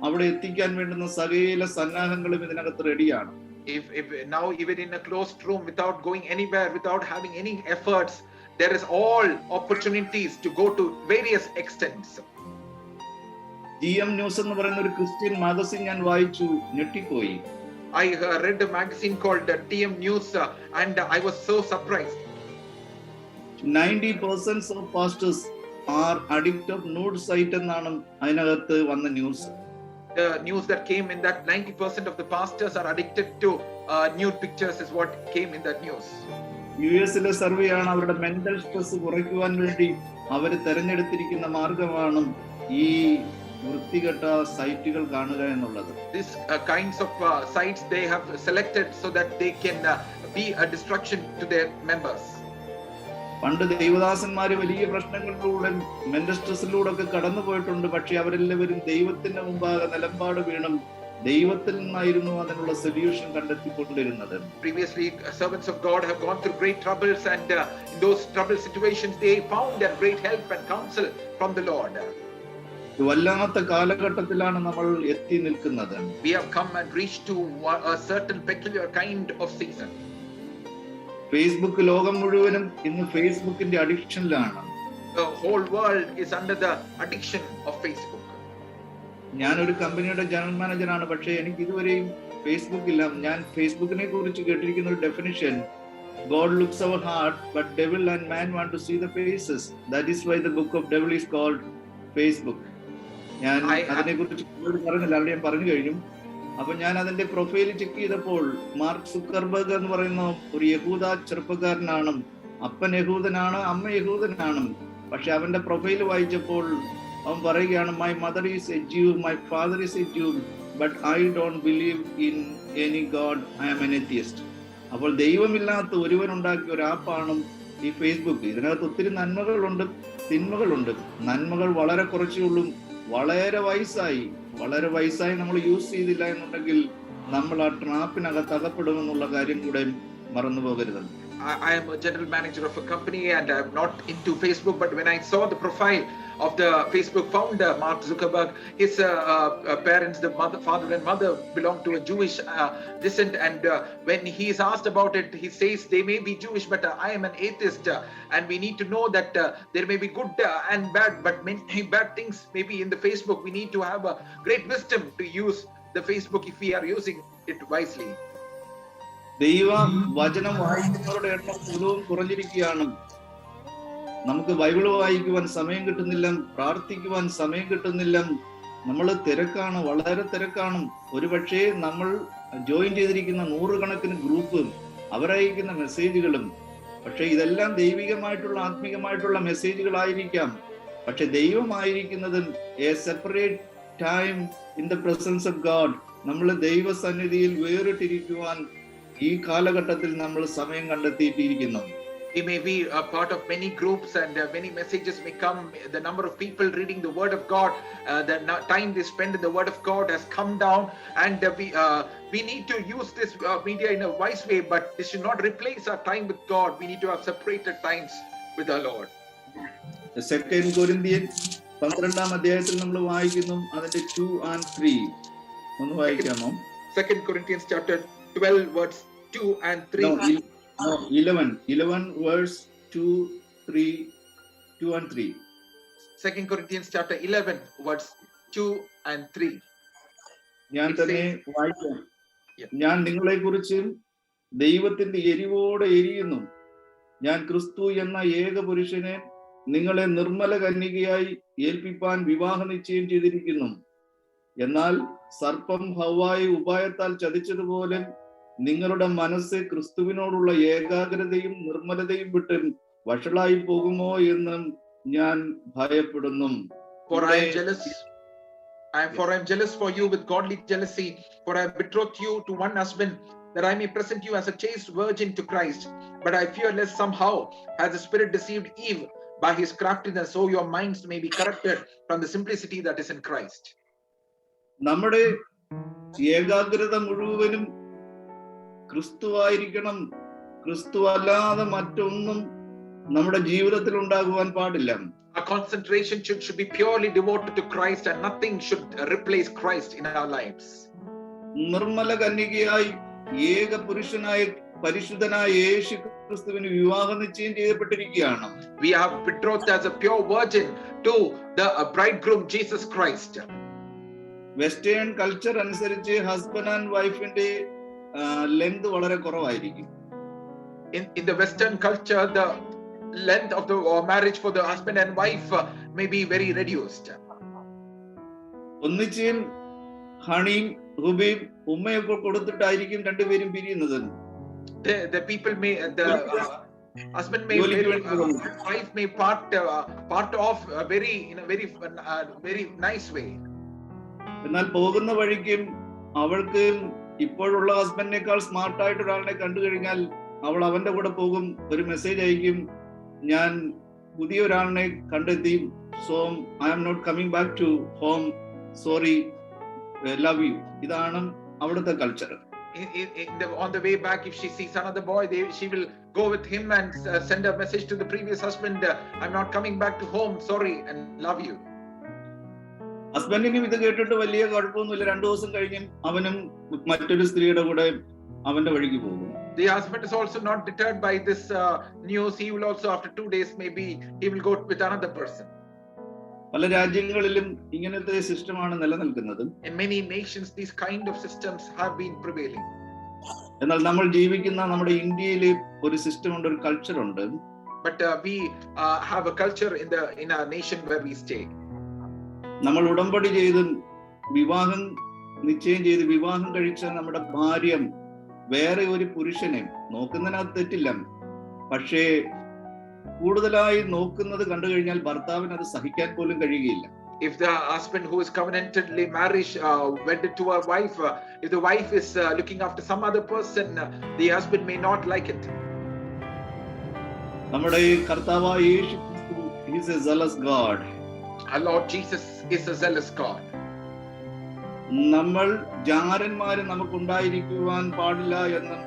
Speaker 1: അവിടെ എത്തിക്കാൻ വേണ്ടുന്ന സകല സന്നാഹങ്ങളും ഇതിനകത്ത് റെഡിയാണ്.
Speaker 2: If now even in a closed room, without going anywhere, without having any efforts, there is all opportunities to go to various extents.
Speaker 1: GM news എന്ന് പറയുന്ന ഒരു ക്രിസ്ത്യൻ മാഗസിൻ ഞാൻ വായിച്ചു, ഞെട്ടിപ്പോയി.
Speaker 2: I read a magazine called TM News and I was so surprised.
Speaker 1: 90% of pastors are addicted of nude site എന്നാണ് അതിനകത്ത് വന്ന news.
Speaker 2: The news that came in that 90% of the pastors are addicted to nude pictures is what came in that news.
Speaker 1: യുഎസിലെ സർവേ ആണ് അവരുടെ മെന്റൽ സ്ട്രെസ് കുറയ്ക്കുവാൻ വേണ്ടി അവർ തെരഞ്ഞെടുത്തിരിക്കുന്ന മാർഗമാണ് ഈ വൃത്തികെട്ട സൈറ്റുകൾ കാണുക എന്നുള്ളത്.
Speaker 2: These kinds of sites they have selected so that they can be a distraction to their members.
Speaker 1: പണ്ട് ദൈവദാസന്മാര് വലിയ പ്രശ്നങ്ങളിലൂടെ മെന്റൽ സ്ട്രെസ്സിലൂടെ ഒക്കെ കടന്നു പോയിട്ടുണ്ട്. പക്ഷെ അവരെല്ലാവരും ദൈവത്തിന്റെ മുമ്പാകെ നിലപാട് വീണും ദൈവത്തിൽ നിന്നായിരുന്നു അതിനുള്ള solution കണ്ടെത്തിക്കൊണ്ടിരുന്നത്.
Speaker 2: Previously servants of God have gone through great troubles and in those trouble situations they found a great help and counsel from the Lord.
Speaker 1: വല്ലാത്ത കാലഘട്ടത്തിലാണ് നമ്മൾ എത്തി നിൽക്കുന്നത്.
Speaker 2: We have come and reached to a certain peculiar kind of season.
Speaker 1: Facebook ലോകം മുഴുവനും ഇന്ന് ഫേസ്ബുക്കിന്റെ അഡിക്ഷനിലാണ്.
Speaker 2: The whole world is under the addiction of Facebook.
Speaker 1: ഞാനൊരു കമ്പനിയുടെ ജനറൽ മാനേജറാണ്. പക്ഷേ എനിക്ക് ഇതുവരെയും ഫേസ്ബുക്ക് ഇല്ല. ഞാൻ ഫേസ്ബുക്കിനെ കുറിച്ച് കേട്ടിരിക്കുന്ന ഒരു definition, God looks our heart, but devil and man want to see the faces. That is why the book of devil is called Facebook. ഞാൻ അതിനെ കുറിച്ച് പറഞ്ഞില്ല, അവിടെ ഞാൻ പറഞ്ഞു കഴിഞ്ഞു. അപ്പൊ ഞാൻ അതിന്റെ പ്രൊഫൈൽ ചെക്ക് ചെയ്തപ്പോൾ മാർക്ക് സുക്കർബർഗ് എന്ന് പറയുന്ന ഒരു യഹൂദ ചെറുപ്പക്കാരനാണ്. അപ്പൻ യഹൂദനാണ്, അമ്മ യഹൂദനാണ്. പക്ഷെ അവന്റെ പ്രൊഫൈൽ വായിച്ചപ്പോൾ അവൻ പറയുകയാണ്, my mother is a Jew, my father is a Jew, but I don't believe in any god, I am an atheist. അപ്പോൾ ദൈവമില്ലാത്ത ഒരുവൻ ഉണ്ടാക്കിയ ഒരു ആപ്പാണ് ഈ ഫേസ്ബുക്ക്. ഇതിനകത്ത് ഒത്തിരി നന്മകളുണ്ട്, തിന്മകളുണ്ട്. നന്മകൾ വളരെ കുറച്ചേ ഉള്ളൂ. വളരെ വയസ്സായി നമ്മൾ യൂസ് ചെയ്തില്ല എന്നുണ്ടെങ്കിൽ നമ്മൾ ആ ട്രാപ്പിനകത്ത് അകപ്പെടുമെന്നുള്ള കാര്യം കൂടെ മറന്നു പോകരുത്.
Speaker 2: I am a general manager of a company and I'm not into Facebook, but when I saw the profile of the Facebook founder, Mark Zuckerberg, his parents, the father and mother belong to a Jewish descent, and when he is asked about it, he says they may be Jewish, but I am an atheist, and we need to know that there may be good and bad, but many bad things may be in the Facebook. We need to have a great wisdom to use the Facebook if we are using it wisely.
Speaker 1: ദൈവ വചനം വായിക്കുന്നവരുടെ എണ്ണം മുഴുവൻ കുറഞ്ഞിരിക്കുകയാണ്. നമുക്ക് ബൈബിള് വായിക്കുവാൻ സമയം കിട്ടുന്നില്ല, പ്രാർത്ഥിക്കുവാൻ സമയം കിട്ടുന്നില്ല. നമ്മൾ തിരക്കാണ്, വളരെ തിരക്കാണ്. ഒരുപക്ഷെ നമ്മൾ ജോയിൻ ചെയ്തിരിക്കുന്ന നൂറുകണക്കിന് ഗ്രൂപ്പ്, അവരയക്കുന്ന മെസ്സേജുകളും, പക്ഷെ ഇതെല്ലാം ദൈവികമായിട്ടുള്ള ആത്മീകമായിട്ടുള്ള മെസ്സേജുകളായിരിക്കാം. പക്ഷെ ദൈവമായിരിക്കുന്നത് a separate time in the presence of God. നമ്മൾ ദൈവസന്നിധിയിൽ വേറിട്ടിരിക്കുവാൻ ഈ കാലഘട്ടത്തിൽ നമ്മൾ സമയം കണ്ടെത്തിയിട്ടിരിക്കുന്നു.
Speaker 2: We may be a part of many groups and many messages may come. The number of people reading the word of God, the time they spend in the word of God has come down, and we need to use this media in a wise way, but this should not replace our time with God. We need to have separated times with our Lord.
Speaker 1: Second Corinthians 12-ാം അധ്യായത്തിൽ നമ്മൾ വായിക്കുന്നു അതിന്റെ 2 and 3 ഒന്ന് വായിക്കാമോ?
Speaker 2: 2 Corinthians chapter 12 verse 2 and 3.
Speaker 1: No, 11 verse 2 and 3.
Speaker 2: 2 Corinthians chapter 11 verse 2 and 3.
Speaker 1: ഞാൻ തന്നെ വായിക്കാം. ഞാൻ നിങ്ങളെ കുറിച്ച് ദൈവത്തിന്റെ എരിവോടെ എരിയുന്നു. ഞാൻ ക്രിസ്തു എന്ന ഏക പുരുഷനെ നിങ്ങളെ നിർമ്മല കന്യകയായി ഏൽപ്പിപ്പാൻ വിവാഹ നിശ്ചയം ചെയ്തിരിക്കുന്നു. എന്നാൽ സർപ്പം ഹവ്വായെ ഉപായത്താൽ ചതിച്ചതുപോലെ നിങ്ങളുടെ മനസ്സ് ക്രിസ്തുവിനോടുള്ള ഏകാഗ്രതയും നിർമ്മലതയും വിട്ട് വഷളായി പോകുമോ എന്ന് ഞാൻ ഭയപ്പെടുന്നു.
Speaker 2: For I am jealous for you with godly jealousy, for I have betrothed you to one husband, that I may present you as a chaste virgin to Christ. But I fear lest somehow, as the Spirit deceived Eve by his craftiness, so your minds may be corrupted from the simplicity that is in Christ.
Speaker 1: നമ്മുടെ ഏകാഗ്രത മുഴുവനും ക്രിസ്തുവായിരിക്കണം. ക്രിസ്തു അല്ലാതെ മറ്റൊന്നും നമ്മുടെ ജീവിതത്തിൽ ഉണ്ടാകുവാൻ പാടില്ല.
Speaker 2: Our concentration should be purely devoted to Christ, and nothing should replace Christ in our lives.
Speaker 1: Nirmala കന്യകയായി ഏക പുരുഷനായ പരിശുദ്ധനായ യേശു ക്രിസ്തുവിന് വിവാഹ നിശ്ചയം ചെയ്യപ്പെട്ടിരിക്കുകയാണ്.
Speaker 2: We are betrothed as a pure virgin to the bridegroom Jesus Christ.
Speaker 1: Western culture അനുസരിച്ച് ഹസ്ബൻഡ് ആൻഡ് വൈഫിന്റെ ലെങ്ത് വളരെ കുറവായിരിക്കും.
Speaker 2: In the Western culture, the length of the marriage for the husband and wife may be very reduced.
Speaker 1: ഒന്നിച്ച് ഹണിയും ഹുബയും ഉമ്മയൊക്കെ കൊടുത്തിട്ടായിരിക്കും രണ്ടുപേരും പിരിയുന്നത്.
Speaker 2: The people may husband may wife may part off in a very nice way.
Speaker 1: എന്നാൽ പോകുന്ന വഴിക്കും അവൾക്ക് ഇപ്പോഴുള്ള ഹസ്ബൻഡിനേക്കാൾ സ്മാർട്ടായിട്ട് ഒരാളിനെ കണ്ടു കഴിഞ്ഞാൽ അവൾ അവന്റെ കൂടെ പോകും, ഒരു മെസ്സേജ് അയക്കും, ഞാൻ പുതിയ ഒരാളിനെ കണ്ടെത്തി, so I am not coming back to home, sorry, love you. ഇതാണ് അവിടുത്തെ culture.
Speaker 2: On the way back, if she sees another boy, she will go with him and send a message to the previous husband, I'm not coming back to home, sorry, and love you.
Speaker 1: ഹസ്ബൻഡിനും ഇത് കേട്ടിട്ട് വലിയ കുഴപ്പമൊന്നുമില്ല. 2 ദിവസം കഴിഞ്ഞും അവനും മറ്റൊരു സ്ത്രീയുടെ കൂടെ അവന്റെ വഴിക്ക് പോകും.
Speaker 2: The husband is also not deterred by this news. He will also, after 2 days, maybe he will go with another person.
Speaker 1: പല രാജ്യങ്ങളിലും ഇങ്ങനത്തെ സിസ്റ്റമാണ് നിലനിൽക്കുന്നത്.
Speaker 2: In many nations, these kind of systems have been prevailing.
Speaker 1: എന്നാൽ നമ്മൾ ജീവിക്കുന്ന നമ്മുടെ ഇന്ത്യയിൽ ഒരു സിസ്റ്റം ഉണ്ട്, ഒരു കൾച്ചർ ഉണ്ട്.
Speaker 2: But we have a culture in our nation where we stay.
Speaker 1: നമ്മൾ ഉടമ്പടി ചെയ്ത് വിവാഹം നിശ്ചയം ചെയ്ത് വിവാഹം കഴിച്ച നമ്മുടെ ഭാര്യ വേറെ ഒരു പുരുഷനെ നോക്കുന്നതിനകത്ത് തെറ്റില്ല. പക്ഷേ കൂടുതലായി നോക്കുന്നത് കണ്ടു കഴിഞ്ഞാൽ ഭർത്താവിന് അത് സഹിക്കാൻ പോലും കഴിയുകയില്ല.
Speaker 2: If the husband who is covenantedly married wedded to a wife, if the wife is looking after some other person, the husband may not like it.
Speaker 1: നമ്മുടെ കർത്താവായ യേശു ക്രിസ്തു is a zealous God.
Speaker 2: Our Lord Jesus is a zealous God.
Speaker 1: നമ്മൾ ജാരന്മാര് നമുക്കുണ്ടായിരിക്കുവാൻ പാടില്ല എന്ന്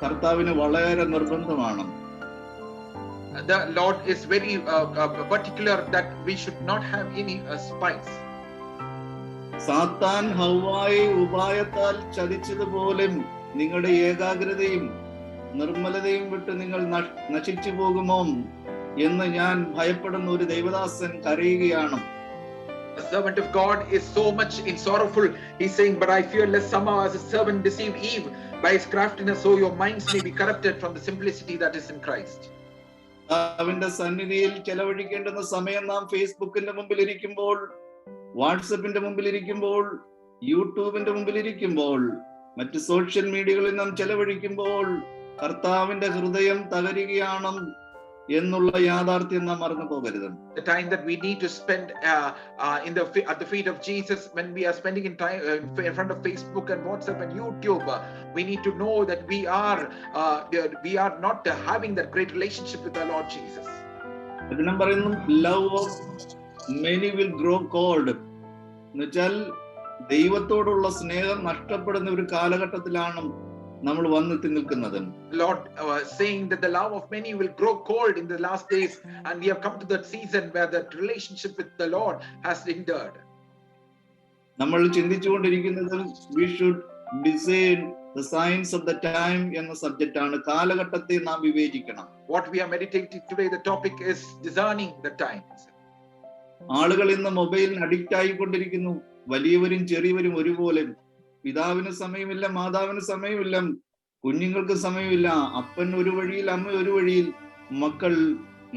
Speaker 1: കർത്താവിന് വളരെ നിർബന്ധമാണ്.
Speaker 2: The Lord is very particular that we should not have any spice.
Speaker 1: സാത്താൻ ഹവ്വായെ ഉപായത്താൽ ചതിച്ചതുപോലെ നിങ്ങളുടെ ഏകാഗ്രതയും നിർമ്മലതയും വിട്ട് നിങ്ങൾ നശിച്ചു പോകുമോ എന്ന് ഞാൻ ഭയപ്പെടുന്ന ഒരു ദൈവദാസൻ കരയുകയാണ്.
Speaker 2: The servant of God is so much in sorrowful. He's saying, but I fear lest somehow as a servant deceived Eve by his craftiness, so your minds may be corrupted from the simplicity that is in Christ.
Speaker 1: അവന്റെ സന്നിധിയിൽ ചെലവഴിക്കേണ്ടുന്ന സമയം നാം ഫേസ്ബുക്കിന്റെ മുമ്പിൽ ഇരിക്കുമ്പോൾ, വാട്സപ്പിന്റെ മുമ്പിൽ ഇരിക്കുമ്പോൾ, യൂട്യൂബിന്റെ മുമ്പിൽ ഇരിക്കുമ്പോൾ, മറ്റ് സോഷ്യൽ മീഡിയകളിൽ നാം ചെലവഴിക്കുമ്പോൾ കർത്താവിന്റെ ഹൃദയം തകരുകയാണ് എന്നുള്ള യാഥാർത്ഥ്യം നാം മറന്നു പോകരുത്.
Speaker 2: The time that we need to spend at the feet of Jesus, when we are spending in time in front of Facebook and WhatsApp and YouTube, we need to know that we are not having that great relationship with our Lord Jesus.
Speaker 1: അതിനും പറയുന്നു love of many will grow cold. എന്നുവെച്ചാൽ ദൈവത്തോടുള്ള സ്നേഹം നഷ്ടപ്പെടുന്ന ഒരു കാലഘട്ടത്തിലാണ് നമ്മൾ വന്നെത്തി നിൽക്കുന്നത്.
Speaker 2: Lord saying that the love of many will grow cold in the last days, and we have come to that season where that relationship with the Lord has endured.
Speaker 1: നമ്മൾ ചിന്തിച്ചുകൊണ്ടിരിക്കുന്നത് we should discern the signs of the time എന്ന സബ്ജക്റ്റ് ആണ്. കാലഘട്ടത്തെ നാം വിവേചിക്കണം.
Speaker 2: What we are meditating today, the topic is discerning the times.
Speaker 1: ആളുകൾ ഇന്ന് മൊബൈലിന് അഡിക്റ്റ് ആയിക്കൊണ്ടിരിക്കുന്നു. വലിയവരും ചെറിയവരും ഒരുപോലെ. പിതാവിന് സമയമില്ല, മാതാവിന് സമയമില്ല, കുഞ്ഞുങ്ങൾക്ക് സമയമില്ല. അപ്പൻ ഒരു വഴിയിൽ, അമ്മ ഒരു വഴിയിൽ, മക്കൾ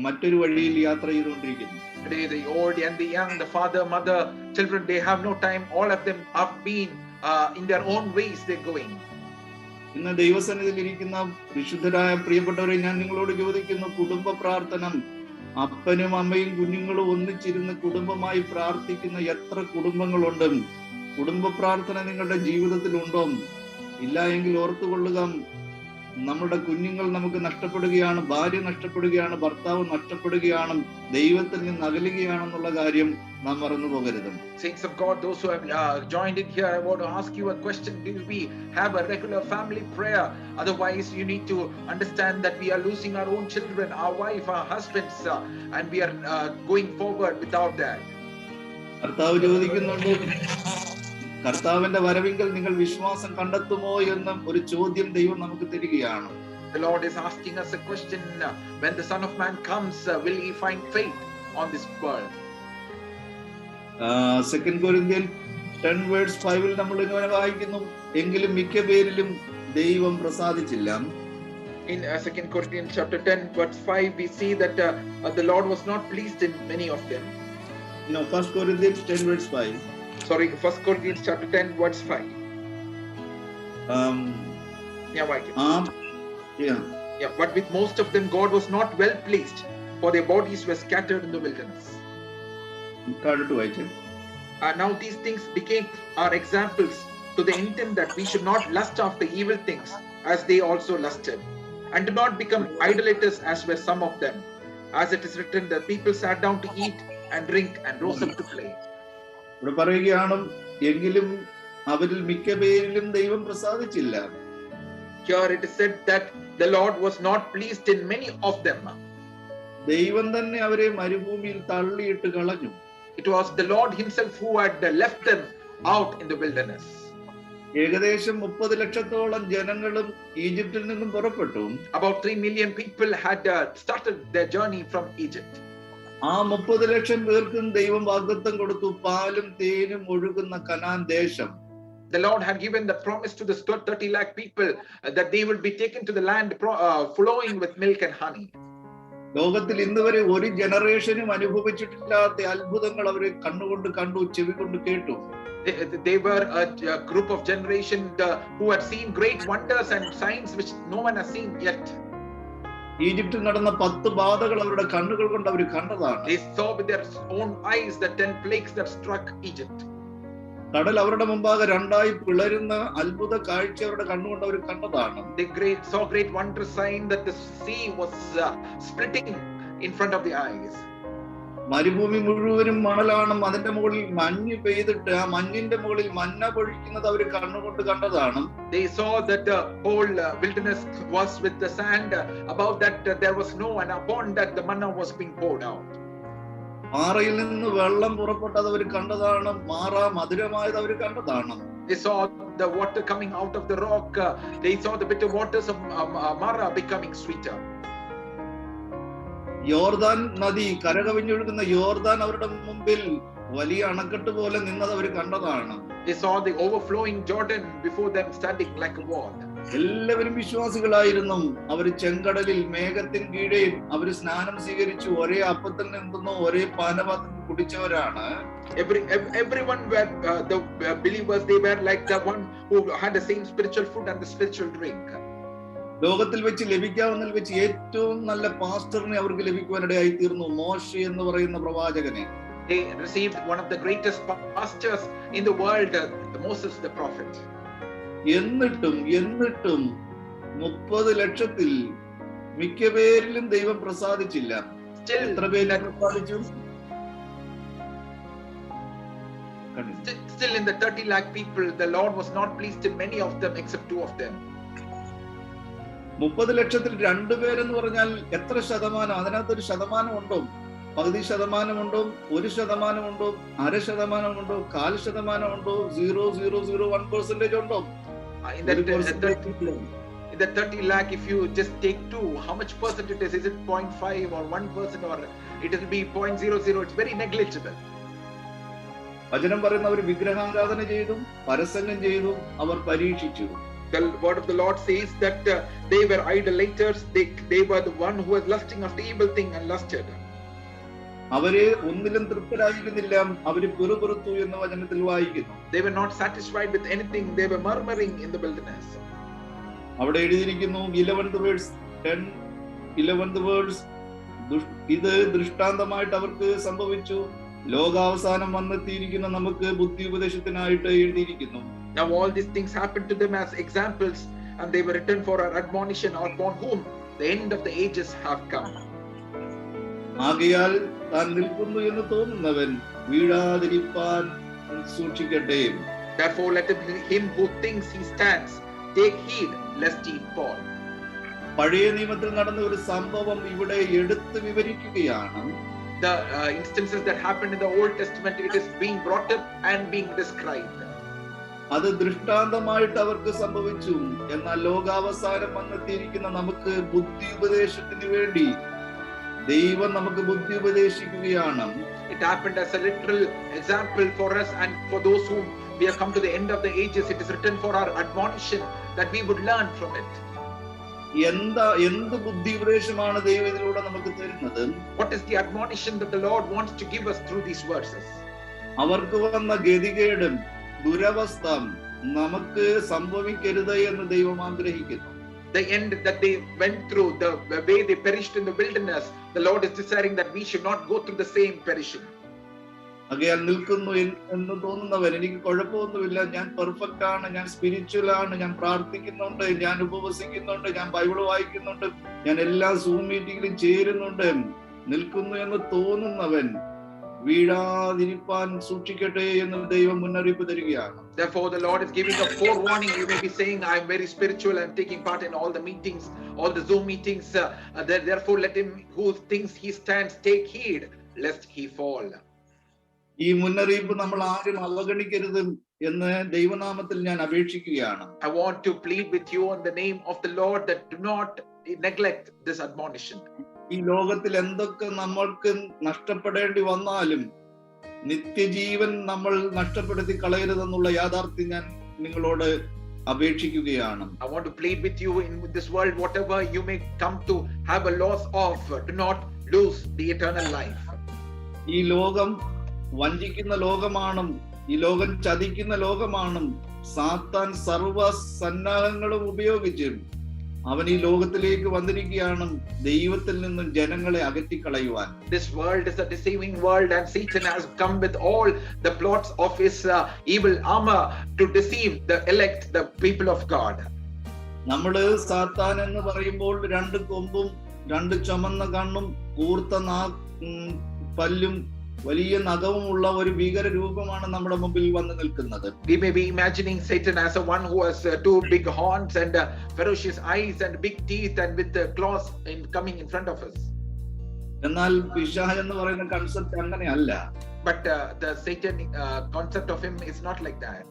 Speaker 1: മറ്റൊരു വഴിയിൽ യാത്ര ചെയ്തുകൊണ്ടിരിക്കുന്നു.
Speaker 2: Today the old and the young, the father, mother, children, they have no time. All of them have been in their own ways they're going.
Speaker 1: ഇന്ന് ദൈവസന്നിധിയിൽ ഇരിക്കുന്ന വിശുദ്ധരായ പ്രിയപ്പെട്ടവരെ ഞാൻ നിങ്ങളോട് ചോദിക്കുന്നു, കുടുംബ പ്രാർത്ഥന, അപ്പനും അമ്മയും കുഞ്ഞുങ്ങളും ഒന്നിച്ചിരുന്ന് കുടുംബമായി പ്രാർത്ഥിക്കുന്ന എത്ര കുടുംബങ്ങളുണ്ട്? കുടുംബ പ്രാർത്ഥന നിങ്ങളുടെ ജീവിതത്തിൽ ഉണ്ടോ? ഇല്ല എങ്കിൽ ഓർത്തുകൊള്ളുക, നമ്മുടെ കുഞ്ഞുങ്ങൾ നമുക്ക് നഷ്ടപ്പെടുകയാണ്, ഭാര്യ നഷ്ടപ്പെടുകയാണ്, ഭർത്താവ് നഷ്ടപ്പെടുകയാണ്, ദൈവത്തിൽ നിന്ന് അകലുകയാണെന്നുള്ള കാര്യം നാം മറന്നു പോകരുത്.
Speaker 2: Saints of God, those who have joined in here, I want to ask you a question. Do we have a regular family prayer? Otherwise, you need to understand that we are losing our own children, our wife, our husbands, and we are going forward without that.
Speaker 1: കർത്താവ് ചോദിക്കുന്നുണ്ട്, കർത്താവിന്റെ വരവിങ്കൽ നിങ്ങൾ വിശ്വാസം കണ്ടെത്തുമോ എന്ന ഒരു ചോദ്യം ദൈവം നമുക്ക് തരികയാണ്.
Speaker 2: The Lord is asking us a question. When the Son of Man comes, will he find faith on this world?
Speaker 1: 2 Corinthians 10:5 നമ്മൾ ഇങ്ങനെ വായിക്കുന്നു, എങ്കിലും മിക്ക പേരിലും ദൈവം പ്രസാദിച്ചില്ല.
Speaker 2: In 2 Corinthians chapter 10:5 we see that the Lord was not pleased in many of them.
Speaker 1: 1 Corinthians 10:5.
Speaker 2: Sorry, 1 Corinthians chapter 10:5. Yeah, but with most of them God was not well pleased, for their bodies were scattered in the wilderness. Now these things became our examples, to the intent that we should not lust after evil things as they also lusted, and do not become idolaters as were some of them. As it is written, the people sat down to eat and drink and rose up to play.
Speaker 1: ഇവിടെ പറയുകയാണ്, എങ്കിലും അവരിൽ മിക്ക പേരിലും ദൈവം പ്രസാദിച്ചില്ല.
Speaker 2: Here it is said that the Lord was not pleased in many of them.
Speaker 1: ദൈവം തന്നെ അവരെ മരുഭൂമിയിൽ തള്ളിയിട്ട് കളഞ്ഞു.
Speaker 2: It was the Lord himself who had left them out in the wilderness.
Speaker 1: ഏകദേശം 30 ലക്ഷത്തോളം ജനങ്ങളും ഈജിപ്തിൽ നിന്നും പുറപ്പെട്ടു.
Speaker 2: About 3 million people had started their journey from Egypt.
Speaker 1: ആ 30 ലക്ഷം പേർക്കും ദൈവം വാഗ്ദത്തം കൊടുത്തു, പാലും തേനും ഒഴുകുന്ന കനാൻ ദേശം.
Speaker 2: The Lord had given the promise to the 30 lakh people that they will be taken to the land flowing with milk and honey.
Speaker 1: ലോകത്തിൽ ഇന്ന് വരെ ഒരു ജനറേഷനും അനുഭവിച്ചിട്ടില്ലാത്ത അത്ഭുതങ്ങൾ അവരെ കണ്ണുകൊണ്ട് കണ്ടു, ചെവി കൊണ്ട് കേട്ടു.
Speaker 2: They were a group of generation who had seen great wonders and signs which no one has seen yet.
Speaker 1: ഈജിപ്തിൽ നടന്ന 10 ബാധകൾ അവരുടെ കണ്ണുകൾ കൊണ്ട് അവർ കണ്ടതാണ്.
Speaker 2: They saw with their own eyes the 10 plagues that struck Egypt.
Speaker 1: കടൽ അവരുടെ മുമ്പാകെ രണ്ടായി പിളരുന്ന അത്ഭുത കാഴ്ച അവരുടെ കണ്ണുകൊണ്ട് അവർ കണ്ടതാണ്.
Speaker 2: They saw great wondrous sign that the sea was splitting in front of the eyes.
Speaker 1: മരുഭൂമി മുഴുവനും മണലാണ്, അതിന്റെ മുകളിൽ മഞ്ഞ് പെയ്തിട്ട് ആ മഞ്ഞിന്റെ മുകളിൽ മന്ന പൊഴിക്കുന്നത് അവർ കണ്ണുകൊണ്ട് കണ്ടതാണ്.
Speaker 2: They saw that the whole wilderness was with the sand. Above that there was snow, and upon that the manna was being poured out.
Speaker 1: പാറയിൽ നിന്ന് വെള്ളം പുറപ്പെട്ടത് അവർ കണ്ടതാണ്, മാറ മധുരമായത് അവർ കണ്ടതാണ്.
Speaker 2: They saw the water coming out of the rock. They saw the bitter waters of Mara becoming sweeter.
Speaker 1: യോർദാൻ നദി, കരകവിഞ്ഞൊഴുകുന്ന യോർദാൻ അവരുടെ മുമ്പിൽ വലിയ അണക്കെട്ട് പോലെ നിന്നത് അവർ കണ്ടതാണ്.
Speaker 2: They saw the overflowing Jordan before them standing like a wall.
Speaker 1: എല്ലാവരും വിശ്വാസികളായിരുന്നു. അവർ ചെങ്കടലിൽ മേഘത്തിൻ കീഴേ അവര് സ്നാനം സ്വീകരിച്ചു. ഒരേ അപ്പത്തിൽ നിന്നോ ഒരേ പാനപാത്രത്തിൽ കുടിച്ചവരാണ്.
Speaker 2: Everyone were the believers. They were like the one who had the same spiritual food and the spiritual drink.
Speaker 1: ലോകത്തിൽ വെച്ച് ലഭിക്കാവുന്നതിൽ വെച്ച് ഏറ്റവും നല്ല പാസ്റ്ററിനെ അവർക്ക് ലഭിക്കുവാനിടയായി തീർന്നു, മോശെ എന്ന് പറയുന്ന പ്രവാചകനെ.
Speaker 2: They received one of the greatest pastors in the world, Moses the prophet.
Speaker 1: എന്നിട്ടും 30 ലക്ഷത്തിൽ മിക്ക പേരിലും ദൈവം പ്രസാദിച്ചില്ല. എത്ര പേരിൽ പ്രസാദിച്ചു?
Speaker 2: Still in the 30 lakh people, the Lord was not pleased in many of them except 2 of them.
Speaker 1: 30 ലക്ഷത്തിൽ 2 പേരെന്ന് പറഞ്ഞാൽ എത്ര ശതമാനം? അതിനകത്തൊരു ശതമാനം ഉണ്ടോ? പകുതി ശതമാനമുണ്ടോ? 1% ഉണ്ടോ? 0.5% ഉണ്ടോ? 0.5% ഉണ്ടോ? 0.001% ഉണ്ടോ?
Speaker 2: In the 30 lakh, if you just take 2, how much percent it is? Is it 0.5 or 1%, or it will be 0.00? It's very negligible.
Speaker 1: വചനം പറയുന്ന അവർ വിഗ്രഹാരാധന ചെയ്തു, പരസംഗം ചെയ്തു, അവർ പരീക്ഷിച്ചു.
Speaker 2: The word of the Lord says that they were idolaters. They were the one who was lusting after evil thing and lusted.
Speaker 1: അവര് ഒന്നിലും തൃപ്തരായിരുന്നില്ല, അവര് പിറുപിറുത്തു എന്ന് വചനത്തിൽ വായിക്കുന്നു.
Speaker 2: They were not satisfied with anything. They were murmuring in the wilderness.
Speaker 1: അവിടെ എഴുതിയിരിക്കുന്നു 11th verse, ഇത് ദൃഷ്ടാന്തമായിട്ട് അവർക്ക് സംഭവിച്ചു, ലോകാവസാനം വന്നെത്തിയിരിക്കുന്ന നമുക്ക് ബുദ്ധി ഉപദേശത്തിനായിട്ട് എഴുതിയിരിക്കുന്നു.
Speaker 2: Now all these things happened to them as examples, and they were written for our admonition, upon whom the end of the ages have come.
Speaker 1: ആകയാൽ താൻ നിൽക്കുന്നു എന്ന് തോന്നുന്നവൻ വീഴാതിരിപ്പാൻ സൂക്ഷിക്കട്ടെ.
Speaker 2: Therefore let him who thinks he stands take heed lest he fall.
Speaker 1: പഴയ നിയമത്തിൽ നടന്ന ഒരു സംഭവം ഇവിടെ എടുത്ത് വിവരിക്കുകയാണ്.
Speaker 2: The instances that happened in the Old Testament, it is being brought up and being described.
Speaker 1: അത് ദൃഷ്ടാന്തമായിട്ട് അവർക്ക് സംഭവിച്ചു. എന്നാൽ ലോകാവസാനം വന്നെത്തിയിരിക്കുന്ന നമുക്ക് ബുദ്ധി ഉപദേശത്തിന് വേണ്ടി ദൈവം നമുക്ക് ബുദ്ധി ഉപദേശിക്കുകയാണ്.
Speaker 2: It happened as a literal example for us, and for those whom we have come to the end of the ages, it is written for our admonition, that we would learn from it.
Speaker 1: എന്ത് ബുദ്ധി ഉപദേശമാണ് ദൈവം ഇതിലൂടെ നമുക്ക് തരുന്നത്?
Speaker 2: What is the admonition that the Lord wants to give us through these verses?
Speaker 1: അവർക്ക് വന്ന ഗതികേടും ദുരവസ്ഥ നമുക്ക് സംഭവിക്കരുത് എന്ന് ദൈവം ആഗ്രഹിക്കുന്നു.
Speaker 2: The end that they went through, the way they perished in the wilderness, the Lord is desiring that we should not go through the same perishing.
Speaker 1: അകയാൽ നിൽക്കുന്നു എന്ന് തോന്നുന്നവൻ, എനിക്ക് കുഴപ്പമൊന്നുമില്ല, ഞാൻ പെർഫെക്റ്റ് ആണ്, ഞാൻ സ്പിരിച്വൽ ആണ്, ഞാൻ പ്രാർത്ഥിക്കുന്നുണ്ട്, ഞാൻ ഉപവസിക്കുന്നുണ്ട്, ഞാൻ ബൈബിള് വായിക്കുന്നുണ്ട്, ഞാൻ എല്ലാ സൂം മീറ്റിംഗിലും ചേരുന്നുണ്ട്, നിൽക്കുന്നു എന്ന് തോന്നുന്നവൻ വീഴാതിരിപ്പാൻ സൂക്ഷിക്കട്ടെ എന്ന് ദൈവം മുന്നറിയിപ്പ് തരികയാണ്.
Speaker 2: Therefore the Lord is giving a forewarning. You may be saying, I am very spiritual, I am taking part in all the meetings, all the Zoom meetings. Therefore let him who thinks he stands take heed lest he fall.
Speaker 1: ഈ മുന്നറിയിപ്പ് നമ്മൾ ആരും അവഗണിക്കരുത് എന്ന് ദൈവനാമത്തിൽ ഞാൻ അപേക്ഷിക്കുകയാണ്.
Speaker 2: I want to plead with you in the name of the Lord that do not neglect this admonition.
Speaker 1: ഈ ലോകത്തിൽ എന്തൊക്കെ നമ്മൾക്ക് നഷ്ടപ്പെടേണ്ടി വന്നാലും നിത്യജീവൻ നമ്മൾ നഷ്ടപ്പെടുത്തി കളയരുതെന്നുള്ള യാഥാർത്ഥ്യം ഞാൻ നിങ്ങളോട് അപേക്ഷിക്കുകയാണ്.
Speaker 2: I want to plead with you in this world, whatever you may come to have a loss of, do not lose the eternal life.
Speaker 1: ഈ ലോകം വഞ്ചിക്കുന്ന ലോകമാണ്, ഈ ലോകം ചതിക്കുന്ന ലോകമാണ്. സാത്താൻ സർവ സന്നാഹങ്ങളും ഉപയോഗിച്ച് അവൻ ഈ ലോകത്തിലേക്ക് വന്നിരിക്കുകയാണ് ദൈവത്തിൽ നിന്നും ജനങ്ങളെ അകറ്റിക്കളയുവാൻ.
Speaker 2: This world is a deceiving world, and Satan has come with all the plots of his evil armor to deceive the elect, the people of God.
Speaker 1: നമ്മള് സാത്താൻ എന്ന് പറയുമ്പോൾ 2 കൊമ്പും 2 ചുമന്ന കണ്ണും കൂർത്ത പല്ലും വലിയ നഖവുമുള്ള ഒരു ഭീകര രൂപമാണ് നമ്മുടെ മുമ്പിൽ വന്നു നിൽക്കുന്നത്.
Speaker 2: We may be imagining Satan as a one who has two big horns and ferocious eyes and big teeth and with claws coming in front of us.
Speaker 1: എന്നാൽ പിശാച് എന്ന് പറയുന്ന കൺസെപ്റ്റ് അങ്ങനെയല്ല.
Speaker 2: But the Satan concept of him is not like that.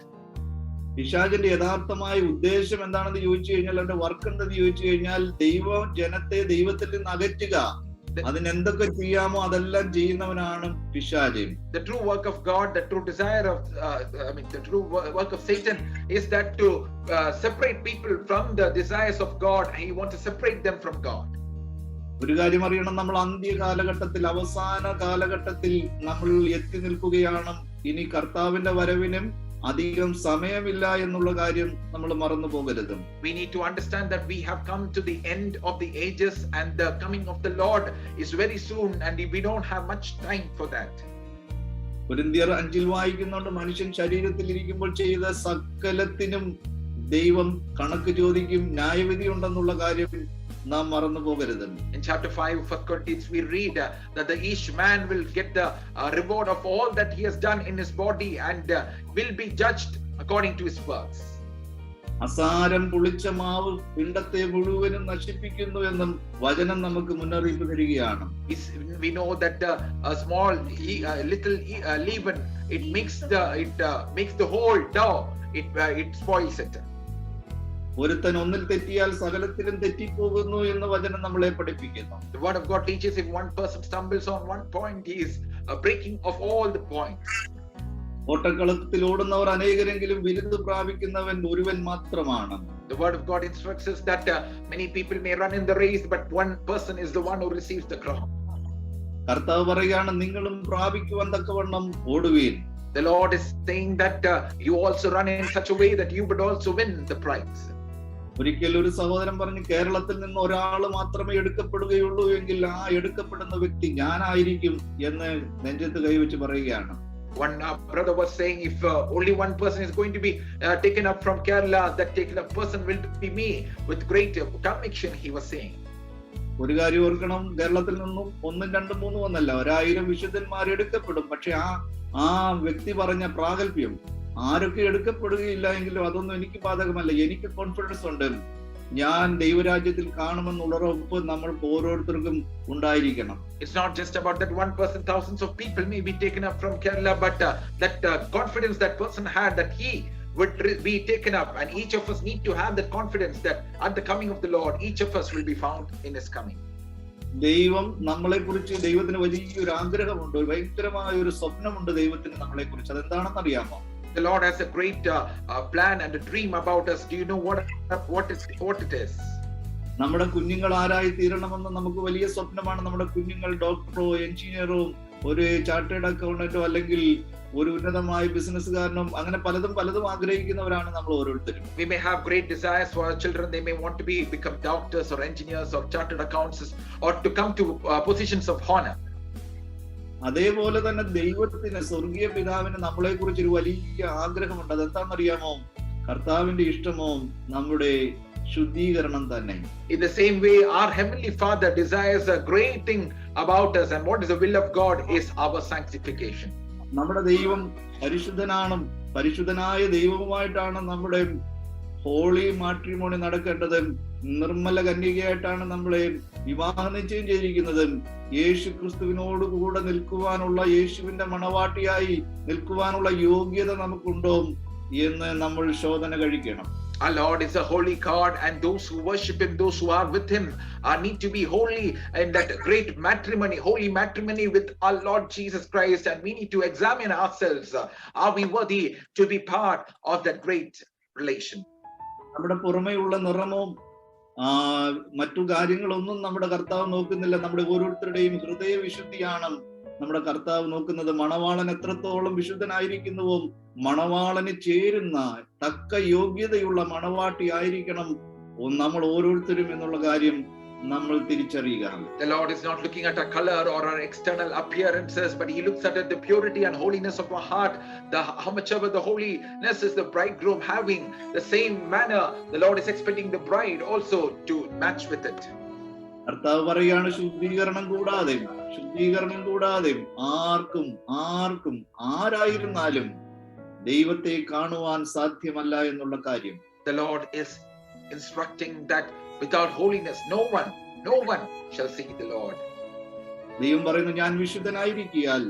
Speaker 1: പിശാചിന്റെ യഥാർത്ഥമായ ഉദ്ദേശം എന്താണെന്ന് ചോദിച്ചു കഴിഞ്ഞാൽ, അവന്റെ വർക്ക് എന്തെന്ന് ചോദിച്ചു കഴിഞ്ഞാൽ, ദൈവം ജനത്തെ ദൈവത്തിൽ നിന്ന് അകറ്റുക, അതിനെന്തൊക്കെ ചെയ്യാമോ അതെല്ലാം ചെയ്യുന്നവനാണ് പിശാച്.
Speaker 2: The true work of God, the true desire of the true work of Satan is that to separate people from the desires of God, and he wants to separate them from God.
Speaker 1: ഒരു കാര്യം അറിയണം, നമ്മൾ അന്ത്യ കാലഘട്ടത്തിൽ, അവസാന കാലഘട്ടത്തിൽ നമ്മൾ എത്തി നിൽക്കുകയാണ്. ഇനി കർത്താവിന്റെ വരവിനും അധികം സമയമില്ല എന്നുള്ള കാര്യം നമ്മൾ മറന്നു പോകരുത്.
Speaker 2: We need to understand that we have come to the end of the ages and the coming of the Lord is very soon and we don't have much time for that.
Speaker 1: കൊരിന്ത്യർ 5 വായിക്കുന്നുണ്ട്, മനുഷ്യൻ ശരീരത്തിൽ ഇരിക്കുമ്പോൾ ചെയ്ത സകലത്തിനും ദൈവം കണക്ക് ചോദിക്കും, ന്യായവിധി ഉണ്ടെന്നുള്ള കാര്യം നാം മറന്നു പോകരുത്.
Speaker 2: In chapter 5 of 1 Corinthians we read that each man will get the reward of all that he has done in his body and will be judged according to his works.
Speaker 1: അസാരം പുളിച്ച മാവ് പിണ്ടത്തെ മുഴുവനും നശിപ്പിക്കുന്നു എന്നും വചനം നമുക്ക് മുന്നറിയിപ്പ് തരികയാണ്.
Speaker 2: We know that a small little leaven it makes the whole dough, it spoils it.
Speaker 1: ഒരുത്തൻ ഒന്നിൽ തെറ്റിയാൽ സകലത്തിലും തെറ്റിപ്പോകുന്നു എന്ന് വചനം നമ്മളെ പഠിപ്പിക്കുന്നു.
Speaker 2: The word of God teaches if one person stumbles on one point, he is breaking of all the points.
Speaker 1: ഓട്ടക്കളത്തിൽ ഓടുന്നവർ അനേകരെങ്കിലും വിരുദ് പ്രാപിക്കുന്നവൻ ഒരുവൻ മാത്രമാണ്.
Speaker 2: The word of God instructs us that many people may run in the race, but one person is the one who receives the crown.
Speaker 1: കർത്താവ് പറയുകയാണ്, നിങ്ങളും പ്രാപിക്കുവാൻ തക്കവണ്ണം ഓടുവീൻ.
Speaker 2: The Lord is saying that you also run in such a way that you would also win the prize.
Speaker 1: ഒരിക്കൽ ഒരു സഹോദരൻ പറഞ്ഞു, കേരളത്തിൽ നിന്ന് ഒരാൾ മാത്രമേ എടുക്കപ്പെടുകയുള്ളൂ എങ്കിൽ ആ എടുക്കപ്പെടുന്ന വ്യക്തി ഞാനായിരിക്കും എന്ന് നെഞ്ചത്ത് കൈവച്ച് പറയുകയാണ്.
Speaker 2: One brother was saying, if only one person is going to be taken up from Kerala, that taken up person will be me. With great conviction he was saying.
Speaker 1: ഒരു കാര്യം ഓർക്കണം, കേരളത്തിൽ നിന്നും 1, 2, 3 ഒന്നല്ല, 1000 വിശുദ്ധന്മാർ എടുക്കപ്പെടും. പക്ഷെ ആ വ്യക്തി പറഞ്ഞ പ്രാഗൽഭ്യം ആരൊക്കെ എടുക്കപ്പെടുകയില്ല എങ്കിലും അതൊന്നും എനിക്ക് ബാധകമല്ല. എനിക്ക് കോൺഫിഡൻസ് ഉണ്ട്, ഞാൻ ദൈവരാജ്യത്തിൽ കാണുമെന്നുള്ള ഉറപ്പ് നമ്മൾക്ക് ഓരോരുത്തർക്കും ഉണ്ടായിരിക്കണം.
Speaker 2: It's not just about that one person, thousands of people may be taken up from Kerala, but that confidence that person had that he would be taken up, and each of us need to have that confidence that at the coming of the Lord each of us will be found in his coming.
Speaker 1: ദൈവം നമ്മളെ കുറിച്ച്, ദൈവത്തിന് വലിയൊരു ആഗ്രഹമുണ്ട്, ഭയങ്കരമായ ഒരു സ്വപ്നമുണ്ട് ദൈവത്തിന് നമ്മളെ കുറിച്ച്. അതെന്താണെന്ന് അറിയാമോ?
Speaker 2: The Lord has a great plan and a dream about us. Do you know what it is?
Speaker 1: നമ്മുടെ കുഞ്ഞുങ്ങൾ ആരായി തീരണമെന്ന് നമുക്ക് വലിയ സ്വപ്നമാണ്. നമ്മുടെ കുഞ്ഞുങ്ങൾ ഡോക്ടറോ എഞ്ചിനീയറോ ഒരു ചാർട്ടേഡ് അക്കൗണ്ടന്റോ അല്ലെങ്കിൽ ഒരു ഉന്നതമായ ബിസിനസ്സുകാരനും അങ്ങനെ പലതും ആഗ്രഹിക്കുന്നവരാണ് നമ്മൾ ഓരോരുത്തരും.
Speaker 2: We may have great desires for our children. They may want to become doctors or engineers or chartered accountants or to come to positions of honor.
Speaker 1: അതേപോലെ തന്നെ ദൈവത്തിന്, സ്വർഗീയ പിതാവിന് നമ്മളെ കുറിച്ച് ഒരു വലിയ ആഗ്രഹമുണ്ട്. അതെന്താണെന്നറിയാമോ? കർത്താവിന്റെ ഇഷ്ടമോ നമ്മുടെ ശുദ്ധീകരണം തന്നെ.
Speaker 2: In the same way, our heavenly Father desires a great thing about us, and what is the will of God is our sanctification.
Speaker 1: നമ്മുടെ ദൈവം പരിശുദ്ധനാണ്. പരിശുദ്ധനായ ദൈവവുമായിട്ടാണ് നമ്മുടെ ഹോളി മാട്രിമോണി നടക്കേണ്ടത്. നിർമ്മല കന്യകയായിട്ടാണ് നമ്മളെ വിവാഹ നിശ്ചയം ചെയ്തിരിക്കുന്നത്. യേശു ക്രിസ്തുവിനോട് കൂടെ നിൽക്കുവാനുള്ള, യേശുവിന്റെ മണവാട്ടിയായി നിൽക്കുവാനുള്ള യോഗ്യത നമുക്കുണ്ടോ എന്ന് നമ്മൾ ശോധന കഴിക്കണം.
Speaker 2: Our Lord is a holy God, and those who worship him, those who are with him, need to be holy in that great matrimony, holy matrimony with our Lord Jesus Christ, and we need to examine ourselves. Are we worthy to be part of that great relation?
Speaker 1: നമ്മുടെ പുറമേയുള്ള നിറമോ മറ്റു കാര്യങ്ങളൊന്നും നമ്മുടെ കർത്താവ് നോക്കുന്നില്ല. നമ്മുടെ ഓരോരുത്തരുടെയും ഹൃദയ വിശുദ്ധിയാണ് നമ്മുടെ കർത്താവ് നോക്കുന്നത്. മണവാളൻ എത്രത്തോളം വിശുദ്ധനായിരിക്കുന്നുവോ മണവാളന് ചേരുന്ന തക്ക യോഗ്യതയുള്ള മണവാട്ടി ആയിരിക്കണം നമ്മൾ ഓരോരുത്തരും എന്നുള്ള കാര്യം നമ്മൾ തിരിച്ചറിയുക.
Speaker 2: The Lord is not looking at our color or our external appearances, but he looks at the purity and holiness of our heart. How much ever the holiness is the bridegroom having, the same manner the Lord is expecting the bride also to match with it.
Speaker 1: കർത്താവ് പറയാണ്, ശുദ്ധീകരണം കൂടാതെ ആർക്കും ആരായിരുന്നാലും ദൈവത്തെ കാണുവാൻ സാധ്യമല്ല എന്നുള്ള കാര്യം.
Speaker 2: The Lord is instructing that without holiness no one shall see the Lord.
Speaker 1: ദൈവം പറയുന്നു, ഞാൻ വിശുദ്ധനായിരിക്കിയാൽ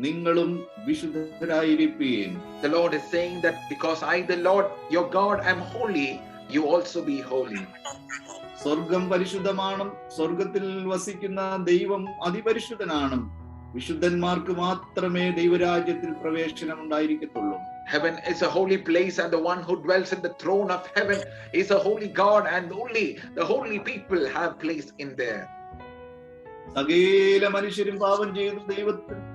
Speaker 1: നിങ്ങളും വിശുദ്ധരായിരിപ്പീൻ.
Speaker 2: The Lord is saying that because I, the Lord your God, am holy, you also be holy.
Speaker 1: സ്വർഗം പരിശുദ്ധമാണ്, സ്വർഗത്തിൽ വസിക്കുന്ന ദൈവം അതിപരിശുദ്ധനാണ്. വിശുദ്ധന്മാർക്ക് മാത്രമേ ദൈവരാജ്യത്തിൽ പ്രവേശനം ഉണ്ടായിരിക്കത്തുള്ളൂ.
Speaker 2: Heaven is a holy place, and the one who dwells in the throne of heaven is a holy God, and only the holy people have place in there.
Speaker 1: സകല മനുഷ്യരും പാപം ചെയ്തു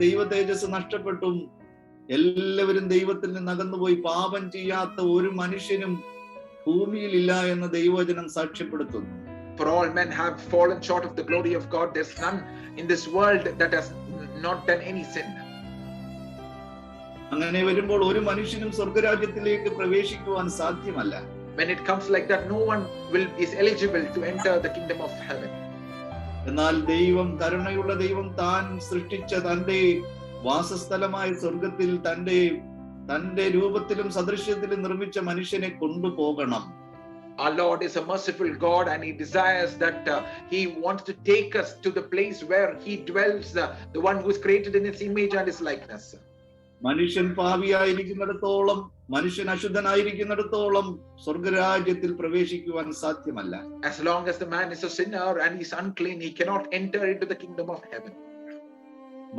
Speaker 1: ദൈവ തേജസ് നഷ്ടപ്പെട്ടും എല്ലാവരും ദൈവത്തിൽ നിന്ന് അകന്നുപോയി. പാപം ചെയ്യാത്ത ഒരു മനുഷ്യനും ഭൂമിയിൽ ഇല്ല എന്ന് ദൈവവചനം സാക്ഷ്യപ്പെടുത്തുന്നു.
Speaker 2: For all men have fallen short of the glory of God. There's none in this world that has not done any sin.
Speaker 1: അങ്ങനെ വരുമ്പോൾ ഒരു മനുഷ്യനും സ്വർഗരാജ്യത്തിലേക്ക് പ്രവേശിക്കുവാൻ സാധ്യമല്ല.
Speaker 2: When it comes like that, no one is eligible to enter the kingdom of heaven.
Speaker 1: എന്നാൽ ദൈവം, കരുണയുള്ള ദൈവം, താൻ സൃഷ്ടിച്ച തന്റെ വാസസ്ഥലമായ സ്വർഗത്തിൽ തന്റെ രൂപത്തിലും സദൃശ്യത്തിലും നിർമ്മിച്ച മനുഷ്യനെ കൊണ്ടുപോകണം.
Speaker 2: Our Lord is a merciful God, and He desires that He wants to take us to the place where He dwells, the one who is created in His image and His likeness.
Speaker 1: മനുഷ്യൻ പാപിയായിരിക്കുന്നിടത്തോളം, മനുഷ്യൻ അശുദ്ധനായിരിക്കുന്നിടത്തോളം സ്വർഗരാജ്യത്തിൽ പ്രവേശിക്കുവാൻ സാധ്യമല്ല.
Speaker 2: As long as the man is a sinner and he is unclean, he cannot enter into the kingdom of heaven.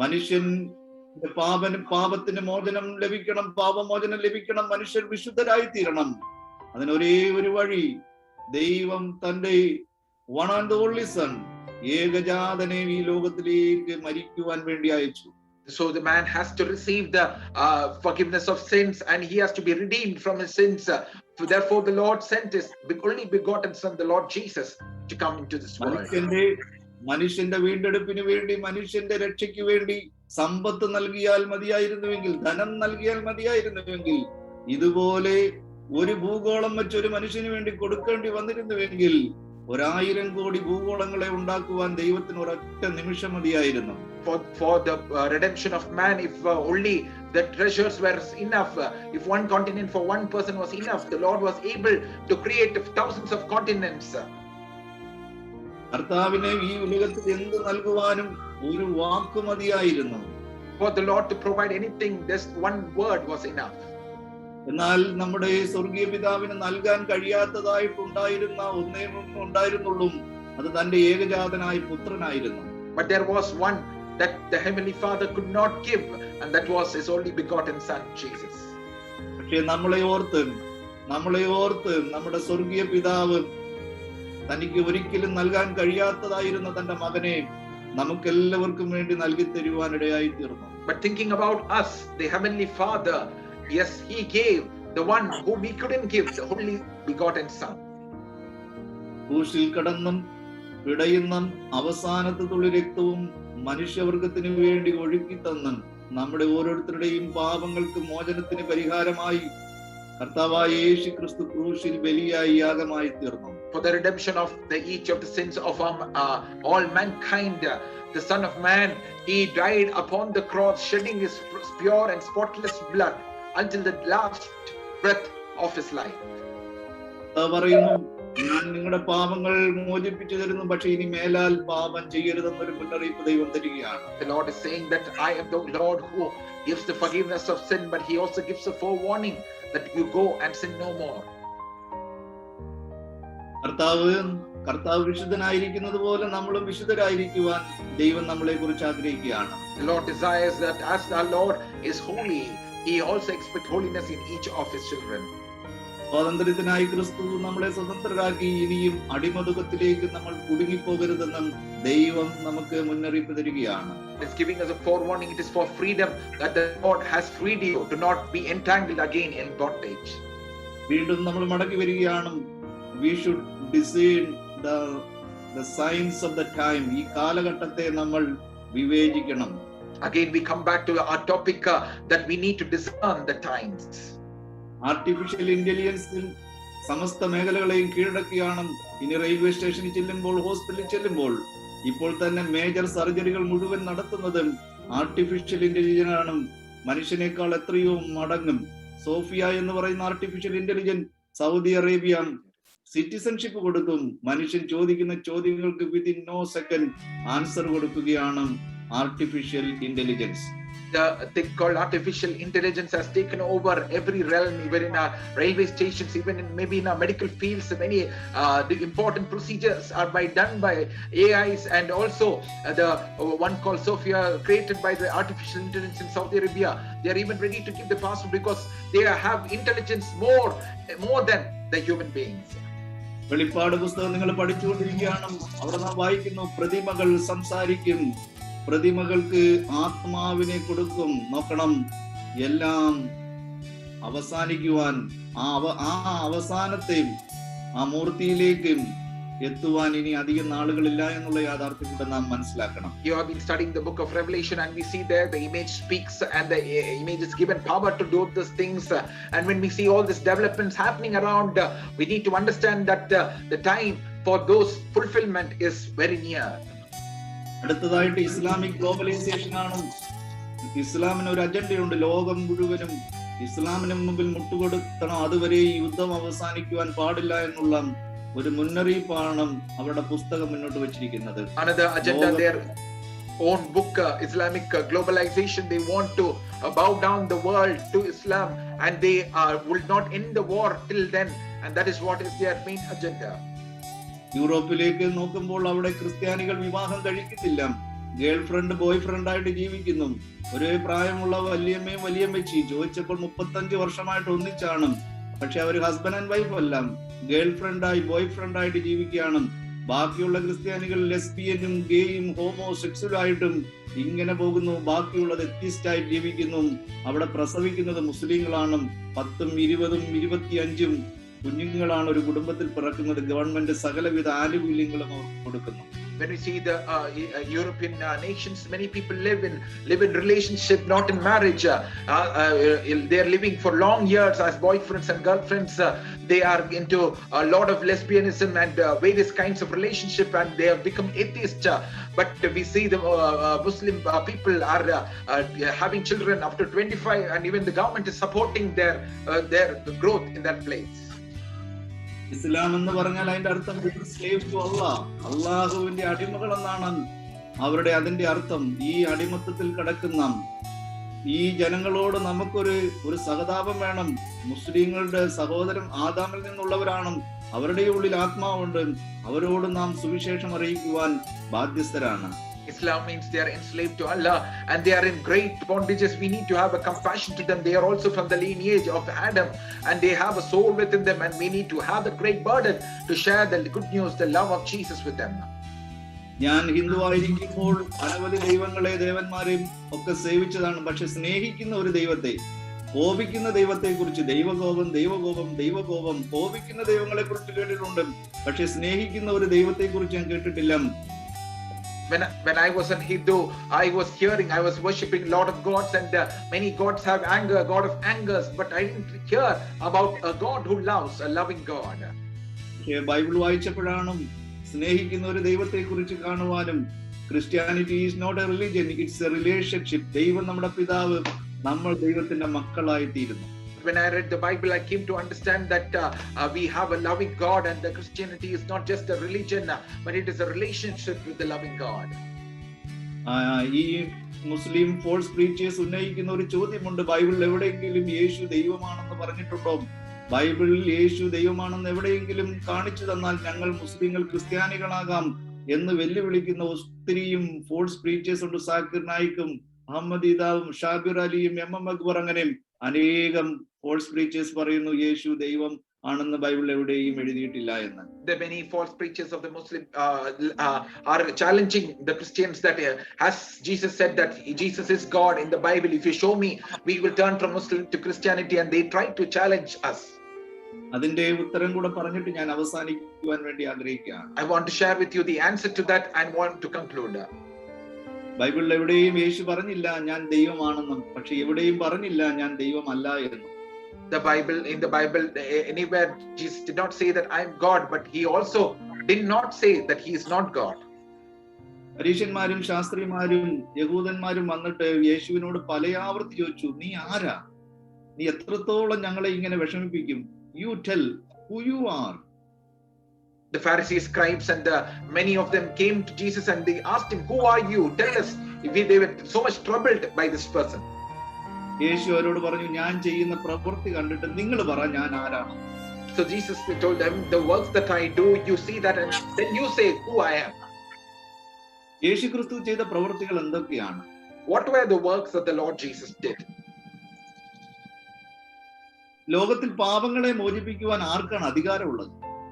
Speaker 1: മനുഷ്യൻ പാപത്തിന് മോചനം ലഭിക്കണം, പാപമോചനം ലഭിക്കണം, മനുഷ്യർ വിശുദ്ധരായി തീരണം. അതിനൊരേ ഒരു വഴി, ദൈവം തന്റെ വൺ ആൻഡ് ഓൺലി സൺ, ഏകജാതനെ ഈ ലോകത്തിലേക്ക് മരിക്കുവാൻ വേണ്ടി അയച്ചു.
Speaker 2: So the man has to receive the forgiveness of sins, and he has to be redeemed from his sins. Therefore the Lord sent his only begotten son, the Lord Jesus, to come into this world.
Speaker 1: മനുഷ്യന്റെ വീണ്ടെടുപ്പിന് വേണ്ടി, മനുഷ്യന്റെ രക്ഷയ്ക്ക് വേണ്ടി സമ്പത്ത് നൽകിയാൽ മതിയായിരുന്നുവെങ്കിൽ, ധനം നൽകിയാൽ മതിയായിരുന്നുവെങ്കിൽ, ഇതുപോലെ ഒരു ഭൂഗോളം വെച്ചൊരു മനുഷ്യന് വേണ്ടി കൊടുക്കേണ്ടി വന്നിരുന്നുവെങ്കിൽ 1000 കോടി ഭൂഗോളങ്ങളെ ഉണ്ടാക്കുവാൻ ദൈവത്തിന് ഒരൊറ്റ നിമിഷം മതിയായിരുന്നു.
Speaker 2: For the redemption of man, if only the treasures were enough, if one continent for one person was enough, the Lord was able to create thousands of continents.
Speaker 1: കർത്താവിനെ ഈ ഉലകത്തിൽ എന്ത് നൽകുവാനും ഒരു വാക്ക് മതിയായിരുന്നു.
Speaker 2: For the Lord to provide anything, just one word was enough.
Speaker 1: എന്നാൽ നമ്മുടെ സ്വർഗീയ പിതാവിന് നൽകാൻ കഴിയാത്തതായിട്ടുണ്ടായിരുന്ന ഒന്നേ ഉണ്ടായിരുന്നുള്ളൂ, അത് തന്റെ ഏകജാതനായ പുത്രനായിരുന്നു.
Speaker 2: But there was one that the heavenly Father could not give, and that was his only begotten son, Jesus.
Speaker 1: പക്ഷേ നമ്മളെ ഓർത്ത് നമ്മുടെ സ്വർഗീയ പിതാവ് തനിക്ക് ഒരിക്കലും നൽകാൻ കഴിയാത്തതായിരുന്ന തന്റെ മകനെ നമുക്കെല്ലാവർക്കും വേണ്ടി നൽകി തരുവാനിടയായി തീർന്നു.
Speaker 2: But thinking about us, the heavenly Father, yes, he gave the one whom he couldn't give, the only begotten son.
Speaker 1: ക്രൂശിൽ കിടന്നും പിടയുന്നും അവസാനത്തെ തുള്ളി രക്തവും മനുഷ്യവർഗത്തിന് വേണ്ടി ഒഴുക്കി തന്നും നമ്മുടെ ഓരോരുത്തരുടെയും പാപങ്ങൾക്ക് മോചനത്തിന് പരിഹാരമായി കർത്താവായ യേശു ക്രിസ്തു ക്രൂശിൽ ബലിയായി യാഗമായി തീർന്നു.
Speaker 2: For the redemption of each of the sins of all mankind, the Son of Man, he died upon the cross, shedding his pure and spotless blood until the last breath of his life.
Speaker 1: പറയുന്നു, ഞാൻ നിങ്ങളുടെ പാപങ്ങൾ മോചിപ്പിച്ചു തരുന്നു, പക്ഷേ ഇനി മേലാൽ പാപം ചെയ്യരുതെന്നൊരു മുന്നറിയിപ്പ് ദൈവം തരികയാണ്.
Speaker 2: The Lord is saying that I am the Lord who gives the forgiveness of sin, but he also gives a forewarning that you go and sin no more.
Speaker 1: കർത്താവ് വിശുദ്ധനായിരിക്കുന്നത് പോലെ നമ്മളും വിശുദ്ധരായിരിക്കുവാൻ ദൈവം നമ്മളെ കുറിച്ച് ആഗ്രഹിക്കുകയാണ്.
Speaker 2: The Lord desires that as our Lord is holy, he also expects holiness in each of his children.
Speaker 1: സ്വാതന്ത്ര്യത്തിനായി ക്രിസ്തു നമ്മളെ സ്വതന്ത്രരാക്കി, ഇനിയും അടിമതുകത്തിലേക്ക് നമ്മൾ കുടുങ്ങിപ്പോകരുതെന്നും ദൈവം നമുക്ക് മുന്നറിയിപ്പ് തരികയാണ്.
Speaker 2: It's giving us a forewarning. It is for freedom that the Lord has freed you to not be entangled again in bondage.
Speaker 1: വീണ്ടും നമ്മൾ മടങ്ങി വരികയാണ്. We should discern the signs of the time. ഈ കാലഘട്ടത്തെ നമ്മൾ വിവേചിക്കണം.
Speaker 2: Again we come back to our topic that we need to discern the times.
Speaker 1: Artificial ഇന്റലിജൻസിൽ സമസ്ത മേഖലകളെയും കീഴടക്കിയാണ് ഇനി റെയിൽവേ സ്റ്റേഷനിൽ ചെല്ലുമ്പോൾ, ഹോസ്പിറ്റലിൽ ചെല്ലുമ്പോൾ ഇപ്പോൾ തന്നെ മേജർ സർജറികൾ മുഴുവൻ നടത്തുന്നതും ആർട്ടിഫിഷ്യൽ ഇന്റലിജൻസ് ആണ്. മനുഷ്യനേക്കാൾ എത്രയോ മടങ്ങും. സോഫിയ എന്ന് പറയുന്ന artificial intelligence Saudi Arabia citizenship കൊടുക്കും. മനുഷ്യൻ ചോദിക്കുന്ന ചോദ്യങ്ങൾക്ക് വിതിൻ നോ സെക്കൻഡ് ആൻസർ കൊടുക്കുകയാണ് artificial intelligence.
Speaker 2: The thing called artificial intelligence has taken over every realm, even in our railway stations, even in maybe in our medical fields. Many the important procedures are done by AIs, and also the one called Sophia, created by the artificial intelligence in Saudi Arabia. They are even ready to give the password because they have intelligence more than the human beings.
Speaker 1: വെളിപ്പാട് പുസ്തകം നിങ്ങൾ പഠിച്ചുകൊണ്ടിരിക്കുകയാണ്. അവിടെ നാം വായിക്കുന്നു, പ്രതിമകൾ സംസാരിക്കും, പ്രതിമകൾക്ക് ആത്മാവിനെ കൊടുക്കും. നോക്കണം, എല്ലാം അവസാനിക്കുവാൻ ആ അവസാനത്തെയും ആ മൂർത്തിയിലേക്കും എത്തുവാൻ ഇനി അധികം നാളുകളില്ല എന്നുള്ള യാഥാർത്ഥ്യം കൂടെ നാം മനസ്സിലാക്കണം.
Speaker 2: You have been studying the book of Revelation, and we see there the image speaks, and the image is given power to do these things. And when we see all these developments happening around, we need to understand that the time for those fulfillment is very near.
Speaker 1: അടുത്തതായിട്ട് ഇസ്ലാമിക് ഗ്ലോബലൈസേഷൻ ആണ്. ഇസ്ലാമിന് ഒരു അജണ്ടയുണ്ട്. ലോകം മുഴുവനും ഇസ്ലാമിന് മുമ്പിൽ മുട്ടുകൊടുക്കണം. അതുവരെ ഈ യുദ്ധം അവസാനിക്കുവാൻ പാടില്ല എന്നുള്ള ഒരു മുന്നറിയിപ്പാണ് അവരുടെ പുസ്തകം മുന്നോട്ട് വെച്ചിരിക്കുന്നത്.
Speaker 2: Another agenda, their own book, Islamic globalization. They want to bow down the world to Islam, and they will not end the war till then, and that is what is their main agenda.
Speaker 1: യൂറോപ്പിലേക്ക് നോക്കുമ്പോൾ അവിടെ ക്രിസ്ത്യാനികൾ വിവാഹം കഴിക്കുന്നില്ല. ഗേൾ ഫ്രണ്ട് ബോയ് ഫ്രണ്ട് ആയിട്ട് ജീവിക്കുന്നു. ഒരേ പ്രായമുള്ള വല്യമ്മയും വല്യമ്മച്ചി ചോദിച്ചപ്പോൾ 35 വർഷമായിട്ട് ഒന്നിച്ചാണ്. പക്ഷെ അവർ ഹസ്ബൻഡ് ആൻഡ് വൈഫ് അല്ല, ഗേൾ ഫ്രണ്ടായി ബോയ് ഫ്രണ്ടായിട്ട് ജീവിക്കുകയാണ്. ബാക്കിയുള്ള ക്രിസ്ത്യാനികൾ ലെസ്ബിയനും ഗേയും ഹോമോസെക്സ്വലായിട്ടും ഇങ്ങനെ പോകുന്നു. ബാക്കിയുള്ളത് എത്തിസ്റ്റായി ജീവിക്കുന്നു. അവിടെ പ്രസവിക്കുന്നത് മുസ്ലിങ്ങളാണ്. 10ഉം 20ഉം 25ഉം കുഞ്ഞുങ്ങളാണ് ഒരു കുടുംബത്തിൽ പിറക്കുന്നത്. ഗവൺമെന്റ് സകലവിധ ആനുകൂല്യങ്ങളും അവർക്ക് കൊടുക്കുന്നു.
Speaker 2: When we see the European nations, many people live in relationship, not in marriage. They are living for long years as boyfriends and girlfriends. They are into a lot of lesbianism and various kinds of relationship, and they have become atheist. But we see the Muslim people are having children after 25, and even the government is supporting their growth in that place.
Speaker 1: ഇസ്ലാം എന്ന് പറഞ്ഞാൽ അതിന്റെ അർത്ഥം സ്ലേവ് ടു അല്ലാഹ്, അള്ളാഹുവിന്റെ അടിമകൾ എന്നാണ് അതിന്റെ അർത്ഥം. ഈ അടിമത്തത്തിൽ കിടക്കുന്ന ഈ ജനങ്ങളോട് നമുക്കൊരു സഹതാപം വേണം. മുസ്ലിങ്ങളുടെ സഹോദരൻ ആദാമിൽ നിന്നുള്ളവരാണ്. അവരുടെ ഉള്ളിൽ ആത്മാവുണ്ട്. അവരോട് നാം സുവിശേഷം അറിയിക്കുവാൻ ബാധ്യസ്ഥരാണ്.
Speaker 2: Islam means they are enslaved to Allah, and they are in great bondages. We need to have a compassion to them. They are also from the lineage of Adam, and they have a soul within them, and we need to have a great burden to share the good news, the love of Jesus with them.
Speaker 1: ഞാൻ ഹിന്ദുവായിരിക്കുമ്പോൾ അനവധി ദൈവങ്ങളെ ദേവന്മാരെയും ഒക്കെ സേവിച്ചതാണ്. പക്ഷെ സ്നേഹിക്കുന്ന ഒരു ദൈവത്തെ, കോപിക്കുന്ന ദൈവത്തെ കുറിച്ച് ദൈവകോപം കോപിക്കുന്ന ദൈവങ്ങളെ കുറിച്ച് കേട്ടിട്ടുണ്ട്. പക്ഷെ സ്നേഹിക്കുന്ന ഒരു ദൈവത്തെ കുറിച്ച് ഞാൻ കേട്ടിട്ടില്ല.
Speaker 2: When I was a Hindu, I was worshipping a lot of gods, and many gods have anger, God of angers, but I didn't hear about a God who loves, a loving God.
Speaker 1: Bible വായിച്ചപ്പോഴാണ് സ്നേഹിക്കുന്ന ഒരു ദൈവത്തെ കുറിച്ച് കാണുവാനും. Christianity is not a religion, it's a relationship. ദൈവം നമ്മുടെ പിതാവ്, നമ്മൾ ദൈവത്തിന്റെ മക്കളായി തീരുന്നു.
Speaker 2: When I read the Bible, I came to understand that we have a loving God, and the Christianity is not just a religion, but it is a relationship with the loving God.
Speaker 1: ഈ മുസ്ലിം ഫോൾസ് പ്രീച്ചേഴ്സ് ഉന്നയിക്കുന്ന ഒരു ചോദ്യമുണ്ട്, ബൈബിളിൽ എവിടെയെങ്കിലും യേശു ദൈവമാണെന്ന് പറഞ്ഞിട്ടുണ്ടോ? ബൈബിളിൽ യേശു ദൈവമാണെന്ന് എവിടെയെങ്കിലും കാണിച്ചു തന്നാൽ ഞങ്ങൾ മുസ്ലിങ്ങൾ ക്രിസ്ത്യാനികളാകാം എന്ന് വെല്ലുവിളിക്കുന്ന ഒത്തിരിയും ഫോൾസ് പ്രീച്ചേഴ്സ് ഉണ്ട്. സാക്കിർ നായിക്കും അഹമ്മദ് ഇദാവും ഷാബിർ അലിയും MM അക്ബർ, അങ്ങനെ അനേകം ഫോൾസ് പ്രീച്ചേഴ്സ് പറയുന്നു യേശു ദൈവം ആണെന്ന് ബൈബിളിൽ എവിടെയും എഴുതിയിട്ടില്ല എന്ന്.
Speaker 2: The many false preachers of the Muslim are challenging the Christians that has Jesus said that Jesus is God in the Bible. If you show me, we will turn from Muslim to Christianity, and they try to challenge us.
Speaker 1: അതിന്റെ ഉത്തരം കൂടെ പറഞ്ഞിട്ട് ഞാൻ അവസാനിക്കുവാൻ വേണ്ടി ആഗ്രഹിക്കുകയാണ്.
Speaker 2: I want to share with you the answer to that and want to conclude.
Speaker 1: ബൈബിളിൽ എവിടെയും യേശു പറഞ്ഞില്ല ഞാൻ ദൈവമാണെന്നും, പക്ഷെ എവിടെയും പറഞ്ഞില്ല ഞാൻ ദൈവമല്ല എന്നും.
Speaker 2: In the Bible, anywhere Jesus did not say that I am God, but he also did not say that he is not God.
Speaker 1: പരീശന്മാരും ശാസ്ത്രിമാരും യഹൂദന്മാരും വന്നിട്ട് യേശുവിനോട് പലയാവർത്തി ചോദിച്ചു, നീ ആരാ? നീ എത്രത്തോളം ഞങ്ങളെ ഇങ്ങനെ വിഷമിപ്പിക്കും? You tell who you are.
Speaker 2: The Pharisees, scribes, and many of them came to Jesus and they asked him, who are you? Tell us. They were so much troubled by this person.
Speaker 1: യേശു അവരോട് പറഞ്ഞു, ഞാൻ ചെയ്യുന്ന പ്രവൃത്തി കണ്ടിട്ട് നിങ്ങൾ പറ ഞാൻ ആരാണ്.
Speaker 2: So Jesus told them, the works that I do, you see that, and then you say who I am.
Speaker 1: യേശു ക്രിസ്തു ചെയ്ത പ്രവൃത്തികൾ എന്തൊക്കെയാണ്?
Speaker 2: What were the works that the Lord Jesus did?
Speaker 1: ലോകത്തിൽ പാപങ്ങളെ മോചിപ്പിക്കുവാൻ ആർക്കാണ് അധികാരമുള്ളത്?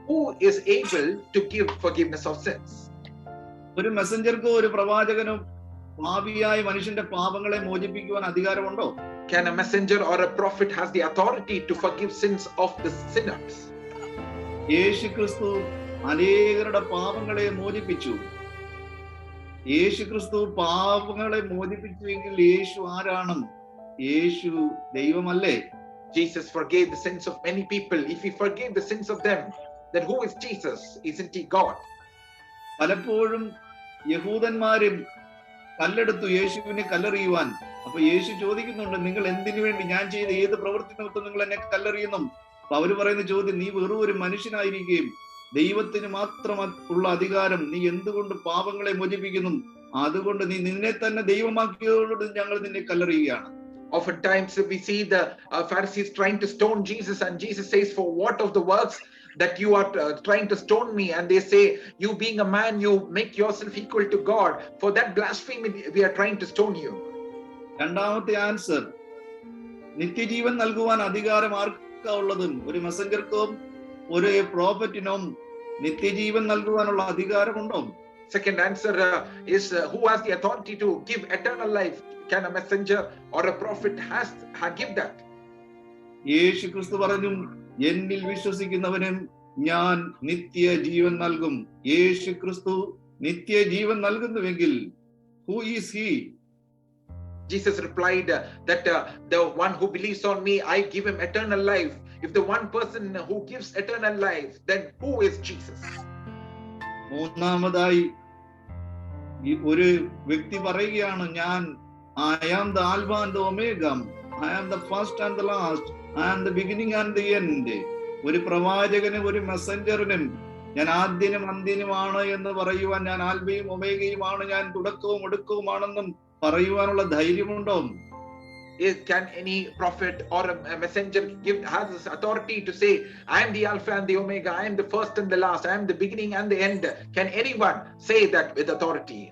Speaker 2: Who is able to give forgiveness of sins?
Speaker 1: ഒരു മെസ്സഞ്ചർക്കോ ഒരു പ്രവാചകനോ പാപിയായ മനുഷ്യന്റെ പാപങ്ങളെ മോചിപ്പിക്കുവാൻ അധികാരമുണ്ടോ?
Speaker 2: Can a messenger or a prophet has the authority to forgive sins of the sinners?
Speaker 1: യേശു ക്രിസ്തു അനേകരുടെ പാപങ്ങളെ മോചിപ്പിച്ചു. യേശു ക്രിസ്തു പാപങ്ങളെ മോചിപ്പിച്ചുവെങ്കിൽ യേശു ആരാണ്? യേശു ദൈവമല്ലേ?
Speaker 2: Jesus forgave the sins of many people. If he forgave the sins of them, then who is Jesus? Isn't he God?
Speaker 1: പലപ്പോഴും യഹൂദന്മാരും കല്ലെടുത്തു യേശുവിനെ കല്ലെറിയുവാൻ. അപ്പൊ യേശു ചോദിക്കുന്നുണ്ട്, നിങ്ങൾ എന്തിനു വേണ്ടി, ഞാൻ ചെയ്ത ഏത് പ്രവൃത്തി നിമിത്തം നിങ്ങൾ എന്നെ കല്ലെറിയുന്നു? അപ്പൊ അവര് പറയുന്ന ചോദ്യം, നീ വെറും ഒരു മനുഷ്യനായിരിക്കുകയും ദൈവത്തിന് മാത്രമുള്ള അധികാരം, നീ എന്തുകൊണ്ട് പാപങ്ങളെ മോചിപ്പിക്കുന്നു? അതുകൊണ്ട് നീ നിന്നെ തന്നെ ദൈവമാക്കിയതോട് ഞങ്ങൾ നിന്നെ കല്ലെറിയുകയാണ്.
Speaker 2: Oftentimes we see the Pharisees trying to stone Jesus, and Jesus says, for what of the works that you are trying to stone me? And they say, you being a man, you make yourself equal to God. For that blasphemy we are trying to stone you.
Speaker 1: രണ്ടാമത്തെ ആൻസർ, നിത്യജീവൻ നൽകുവാൻ അധികാരം ആർക്കാ ഉള്ളതും? ഒരു മെസ്സഞ്ചർക്കോ ഒരു പ്രോഫറ്റിനോ നിത്യജീവൻ നൽകുവാനുള്ള അധികാരമുണ്ടോ?
Speaker 2: Second answer is who has the authority to give eternal life? Can a messenger or a prophet give that?
Speaker 1: യേശു ക്രിസ്തു പറഞ്ഞു, എന്നിൽ വിശ്വസിക്കുന്നവനും ഞാൻ നിത്യജീവൻ നൽകും. യേശു ക്രിസ്തു നിത്യജീവൻ നൽകുന്നുവെങ്കിൽ who is he?
Speaker 2: Jesus replied that the one who believes on me, I give him eternal life. If the one person who gives eternal life, then who is Jesus?
Speaker 1: മൂന്നാമതായി ഒരു വ്യക്തി പറയുകയാണ്, ഞാൻ I am the Alpha and the Omega. I am the first and the last. I am the beginning and the end. ഒരു പ്രവാചകനും ഒരു മെസ്സഞ്ചറിനും ഞാൻ ആദ്യനും അന്ത്യനുമാണ് എന്ന് പറയുവാൻ, ഞാൻ ആൽബയും ഒമേഗയുമാണ്, ഞാൻ തുടക്കവും ഒടുക്കവുമാണെന്നും പറയുവാനുള്ള ധൈര്യമുണ്ടോ?
Speaker 2: Can any prophet or a messenger has this authority to say, I am the Alpha and the Omega, I am the first and the last, I am the beginning and the end? Can anyone say that with authority?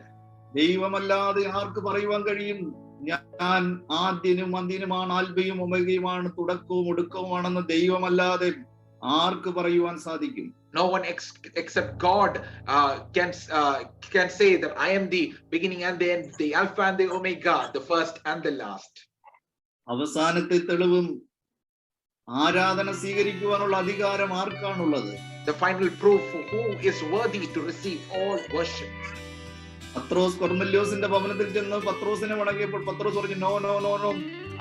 Speaker 1: ദൈവമല്ലാതെ ആർക്ക് പറയുവാൻ കഴിയും, ഞാൻ ആദ്യനും അന്ത്യനുമാണ്, ആൽബയും ഒമേഗയുമാണ്, തുടക്കവും ഒടുക്കവുമാണെന്ന് ദൈവമല്ലാതെ ആർക്ക് പറയുവാൻ സാധിക്കും?
Speaker 2: No one except God can say that I am the beginning and the end, the Alpha and the Omega, the first and the last.
Speaker 1: അവസാനത്തെ തെളിവും ആരാധന സ്വീകരിക്കുവാനുള്ള അധികാരം ആർക്കാണുള്ളത്?
Speaker 2: The final proof, who is worthy to receive all worship?
Speaker 1: പത്രോസ് കൊർന്നല്യോസിന്റെ ഭവനത്തിൽ ചെന്ന് പത്രോസിനെ വണങ്ങിയപ്പോൾ പത്രോസ് പറഞ്ഞു, no no no no,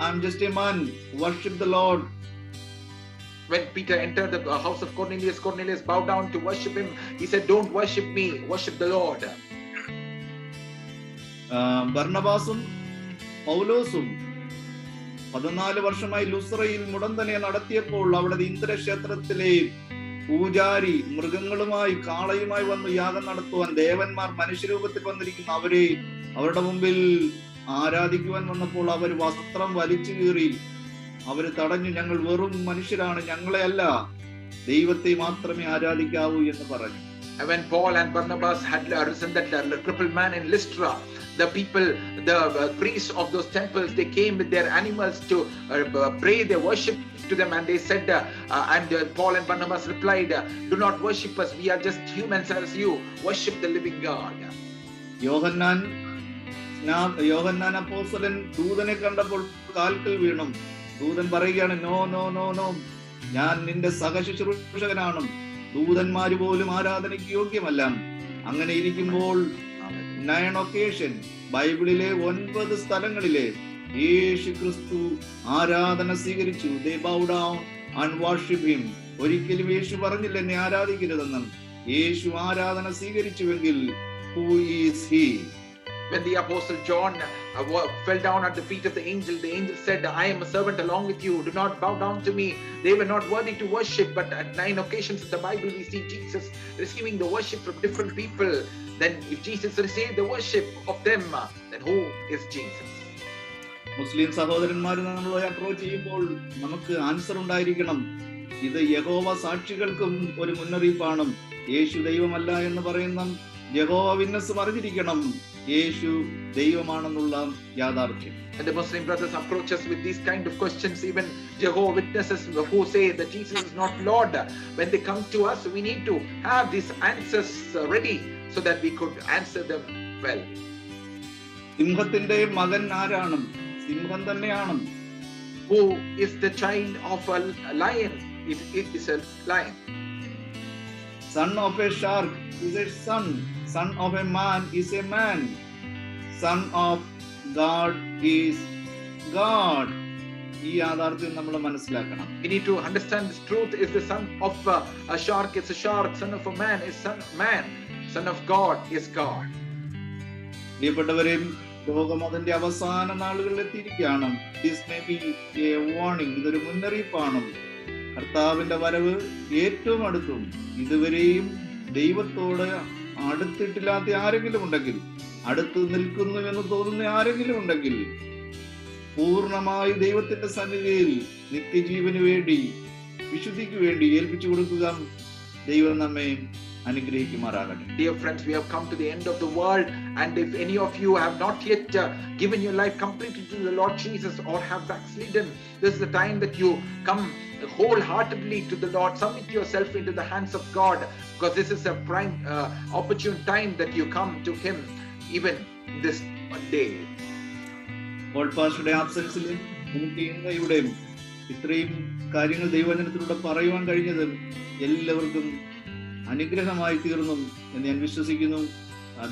Speaker 1: I am just a man, worship the lord.
Speaker 2: When Peter entered the house of Cornelius, Cornelius bowed down to worship him. He said, don't worship me, worship the Lord.
Speaker 1: ബർണബാസും പൗലോസും 14 വർഷമായി ലുസ്രയിൽ മുടന്തനെ നടത്തിയപ്പോൾ അവിടെ ഇന്ദ്രക്ഷേത്രത്തിലെ പൂജാരി മൃഗങ്ങളുമായി കാളയുമായി വന്നു യാഗം നടത്തുവാൻ ദേവന്മാർ മനുഷ്യരൂപത്തിൽ വന്നിരിക്കുന്ന അവരെ അവരുടെ മുമ്പിൽ ആരാധിക്കുവാൻ വന്നപ്പോൾ അവർ വസ്ത്രം വലിച്ചു കീറി അവര് തടഞ്ഞു, ഞങ്ങൾ വെറും മനുഷ്യരാണ്, ഞങ്ങളെ അല്ല, ദൈവത്തെ മാത്രമേ ആരാധിക്കാവൂ എന്ന് പറഞ്ഞു.
Speaker 2: When Paul and Barnabas had arisen that crippled man in Lystra, the people, the priests of those temples, they came with their animals to pray their worship to them, and they said, and Paul and Barnabas replied, do not worship us, we are just humans as you, worship the living God.
Speaker 1: യോഹന്നാൻ അപ്പോസ്തലൻ ദൂതനെ കണ്ടപ്പോൾ കാൽക്കൽ വീണു. ദൂതൻ പറയുകയാണ്, നോ നോ നോ നോ, ഞാൻ നിന്റെ സഹശുശ്രൂഷകനാണ്, ദൂതന്മാര് പോലും ആരാധനയ്ക്ക് യോഗ്യമല്ല. അങ്ങനെ ഇരിക്കുമ്പോൾ 9 occasion ബൈബിളിലെ 9 സ്ഥലങ്ങളിലെ യേശു ക്രിസ്തു ആരാധന സ്വീകരിച്ചു. They bow down and worship him. ഒരിക്കലും യേശു പറഞ്ഞില്ല എന്നെ ആരാധിക്കരുതെന്നും. യേശു ആരാധന സ്വീകരിച്ചുവെങ്കിൽ who is he?
Speaker 2: When the apostle John fell down at the feet of the angel said, I am a servant along with you, do not bow down to me. They were not worthy to worship, but at 9 occasions in the Bible we see Jesus receiving the worship from different people. Then if Jesus received the worship of them, then who is Jesus?
Speaker 1: മുസ്ലിം സഹോദരന്മാർ നമ്മൾ അപ്രോച്ച് ചെയ്യുമ്പോൾ നമുക്ക് ആൻസർ ഉണ്ടായിരിക്കണം. ഇത് യഹോവ സാക്ഷികൾക്കും ഒരു മുന്നറിയിപ്പാണ്. യേശു ദൈവമല്ല എന്ന് പറയുന്ന യഹോവ വിറ്റ്നസ് പറഞ്ഞിരിക്കണം യേശു ദൈവമാണെന്നുള്ള യാഥാർത്ഥ്യം.
Speaker 2: And the Muslim brothers approach us with these kind of questions. Even Jehovah Witnesses who say that Jesus is not Lord, when they come to us, we need to have these answers ready so that we could answer them well.
Speaker 1: സിംഹത്തിന്റെ മകൻ ആരാണ്? സിംഹം തന്നെയാണ്.
Speaker 2: Who is the child of a lion? It is a lion.
Speaker 1: Son of a shark is a son. Son of a man is a man. Son of God is God. ഈ യാഥാർത്ഥ്യം നമ്മൾ മനസ്സിലാക്കണം.
Speaker 2: We need to understand this truth. Is the son of a shark is a shark. Son of a man is son of man. Son of God is God.
Speaker 1: പ്രിയപ്പെട്ടവരെ, ലോകം അതിന്റെ അവസാന നാളുകളിൽ എത്തിയിരിക്കുകയാണ്. This may be a warning. ഇതൊരു മുന്നറിയിപ്പാണ്. കർത്താവിന്റെ വരവ് ഏറ്റവും അടുത്തും. ഇതുവരെയും ദൈവത്തോട് അടുത്തിട്ടില്ലാത്ത ആരെങ്കിലും ഉണ്ടെങ്കിൽ, അടുത്ത് നിൽക്കുന്നു എന്ന് തോന്നുന്ന ആരെങ്കിലും ഉണ്ടെങ്കിൽ, പൂർണ്ണമായി ദൈവത്തിന്റെ സന്നിധിയിൽ നിത്യജീവന് വേണ്ടി, വിശുദ്ധിക്ക് വേണ്ടി ഏൽപ്പിച്ചു കൊടുക്കുക. ദൈവം നമ്മെ അനുഗ്രഹിക്കുമാറാകട്ടെ.
Speaker 2: Dear friends, we have come to the end of the world, and if any of you have not yet given your life completely to the Lord Jesus or have backslidden, this is the time that you come wholeheartedly to the Lord. Submit yourself into the hands of God, because this is a prime opportune time that you come to Him even this day.
Speaker 1: പോൾപാസ്റ്ററുടെ ആബ്സൻസിൽ നമുക്ക് ഇന്നയുടെ ഇത്രയും കാര്യങ്ങൾ ദൈവവചനത്തിലൂടെ പറയുവാൻ കഴിഞ്ഞത് എല്ലാവർക്കും അനുഗ്രഹമായി തീർന്നു എന്ന് ഞാൻ വിശ്വസിക്കുന്നു.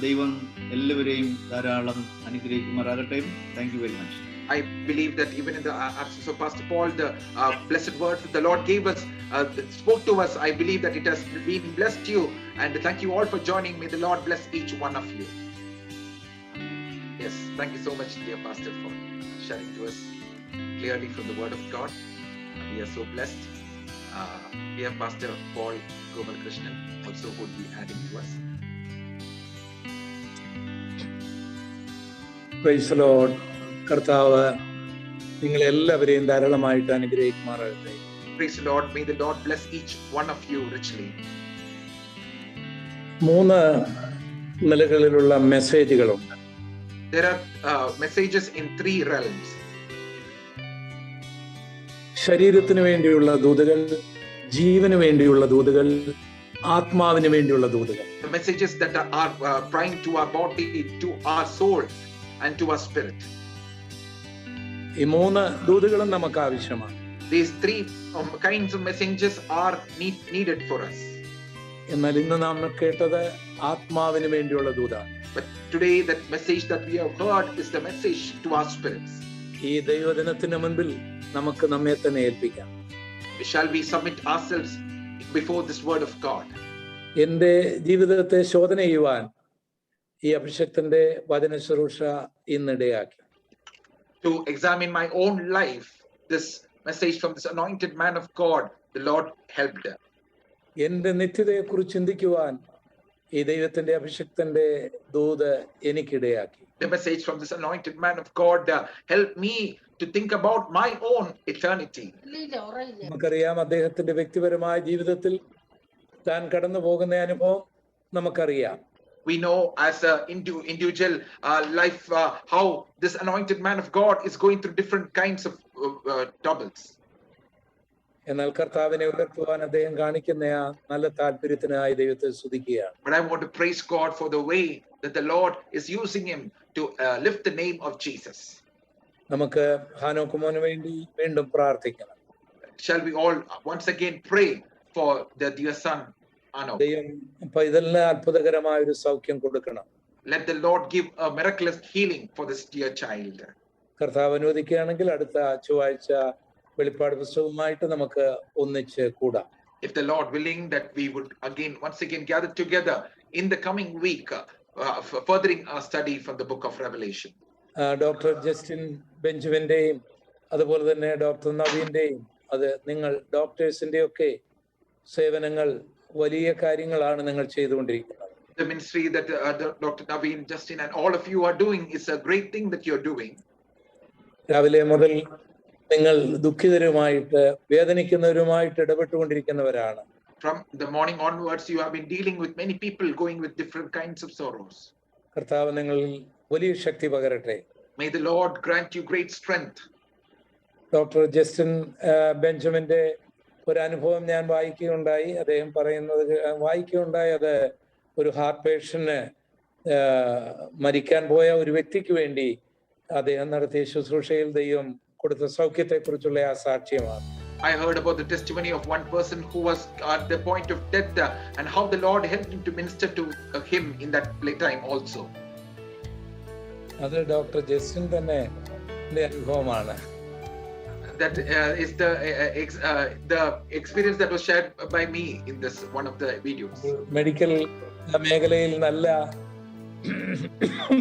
Speaker 1: ദൈവം എല്ലാവരെയും ധാരാളം അനുഗ്രഹിക്കുമാറാകട്ടെ. Thank you very much.
Speaker 2: I believe that even in the absence of Pastor Paul, the blessed words that the Lord gave us, spoke to us, I believe that it has been blessed you. And thank you all for joining. May the Lord bless each one of you. Yes, thank you so much, dear Pastor, for sharing to us clearly from the Word of God. We are so blessed. We have Pastor Paul Gopalakrishnan also who will be adding to us.
Speaker 4: Praise the Lord. കർത്താവ് നിങ്ങളെല്ലാവരെയും ധാരാളമായിട്ട് അനുഗ്രഹിക്കുമാറാകട്ടെ.
Speaker 2: Praise the Lord. May the Lord bless each one of you richly.
Speaker 4: 3 നിലകളിലുള്ള മെസ്സേജുകളുണ്ട്.
Speaker 2: There are messages in 3 realms.
Speaker 4: ശരീരത്തിന് വേണ്ടിയുള്ള ദൂതുകൾ, ജീവന് വേണ്ടിയുള്ള ദൂതുകൾ, ആത്മാവിന് വേണ്ടിയുള്ള ദൂതുകൾ.
Speaker 2: The messages that are praying to our body, to our soul and to our spirit.
Speaker 4: ഈ 3 ദൂതുകളും നമുക്ക് ആവശ്യമാണ്.
Speaker 2: These 3 kinds of messages are needed for us.
Speaker 4: എന്നാൽ ഇന്ന് നാം കേട്ടത് ആത്മാവിന് വേണ്ടിയുള്ള ദൂതാണ്.
Speaker 2: But today that message that we have heard is the message to our spirits.
Speaker 4: ഈ ദൈവദിനത്തിന് മുൻപിൽ നമുക്ക് നമ്മെ തന്നെ ഏൽപ്പിക്കാം.
Speaker 2: Shall we submit ourselves before this word of God?
Speaker 4: എൻ്റെ ജീവിതത്തെ ശോധന ചെയ്യുവാൻ ഈ അഭിഷക്തന്റെ വചന ശുശ്രൂഷ ഇന്നിടയാക്കി.
Speaker 2: To examine my own life, this message from this anointed man of God, the Lord helped.
Speaker 4: എൻ്റെ നിത്യതയെക്കുറിച്ച് ചിന്തിക്കുവാൻ ഈ ദൈവത്തിന്റെ അഭിഷക്തന്റെ ദൂത് എനിക്കിടയാക്കി.
Speaker 2: The message from this anointed man of God helped me to think about my own eternity.
Speaker 4: നമുക്കറിയാം, അദ്ദേഹത്തിന്റെ വ്യക്തിപരമായ ജീവിതത്തിൽ താൻ കടന്നു പോകുന്ന അനുഭവം നമുക്കറിയാം.
Speaker 2: We know as an individual life how this anointed man of God is going through different kinds of troubles.
Speaker 4: എന്നാൽ കർത്താവിനെ ഉയർത്തുവാൻ അദ്ദേഹം കാണിക്കുന്ന ആ നല്ല താല്പര്യത്തിനായി ദൈവത്തെ സ്തുതിക്കുകയാണ്.
Speaker 2: But I want to praise God for the way that the Lord is using him to lift the name of Jesus.
Speaker 4: നമുക്ക് ഹാനോക്ക് മോന് വേണ്ടി വീണ്ടും പ്രാർത്ഥിക്കണം.
Speaker 2: Shall we all once again pray for the dear son Ano?
Speaker 4: ദൈവം ഇതെല്ലാം അത്ഭുതകരമായ ഒരു സൗഖ്യം കൊടുക്കണം.
Speaker 2: Let the Lord give a miraculous healing for this dear child.
Speaker 4: കർത്താവ് അനുവദിക്കുകയാണെങ്കിൽ അടുത്ത ചൊവ്വാഴ്ച വെളിപ്പാട് പുസ്തകവുമായിട്ട് നമുക്ക് ഒന്നിച്ച് കൂടാം.
Speaker 2: if the Lord willing, that we would once again gather together in the coming week, furthering our study from the book of Revelation.
Speaker 4: Doctor Justin ബെഞ്ചമിന്റെയും അതുപോലെ തന്നെ ഡോക്ടർ നവീന്റെയും അത് നിങ്ങൾ ഡോക്ടേഴ്സിന്റെ ഒക്കെ സേവനങ്ങൾ വലിയ കാര്യങ്ങളാണ് നിങ്ങൾ ചെയ്തുകൊണ്ടിരിക്കുന്നത്.
Speaker 2: The ministry that Dr. Naveen, Justin, and all of you are doing is a great thing that you're doing.
Speaker 4: രാവിലെ മുതൽ നിങ്ങൾ ദുഃഖിതരുമായിട്ട് വേദനിക്കുന്നവരുമായിട്ട് ഇടപെട്ടുകൊണ്ടിരിക്കുന്നവരാണ്.
Speaker 2: From the morning onwards, you have been dealing with many people going with different kinds of sorrows.
Speaker 4: കർത്താവ് നിങ്ങളിൽ വലിയ ശക്തി പകരട്ടെ.
Speaker 2: May the Lord grant you great strength.
Speaker 4: Doctor Justin ബെഞ്ചമിന്റെ ഒരു അനുഭവം ഞാൻ വായിക്കുകയുണ്ടായി. അദ്ദേഹം വായിക്കുകയുണ്ടായി. അത് ഒരു ഹാർട്ട് പേഷ്യന്റിന് മരിക്കാൻ പോയ ഒരു വ്യക്തിക്ക് വേണ്ടി അദ്ദേഹം നടത്തിയ ശുശ്രൂഷയിൽ ദൈവം കൊടുത്ത സൗഖ്യത്തെക്കുറിച്ചുള്ള ആ സാക്ഷ്യമാണ്.
Speaker 2: I heard about the testimony of one person who was at the point of death and how the Lord helped him to minister to him in that time also.
Speaker 4: അത് ഡോക്ടർ ജസ്റ്റിൻ തന്നെ അനുഭവമാണ്.
Speaker 2: That is the experience that was shared by me in this one of the videos.
Speaker 4: Medical മേഖലയിൽ നല്ല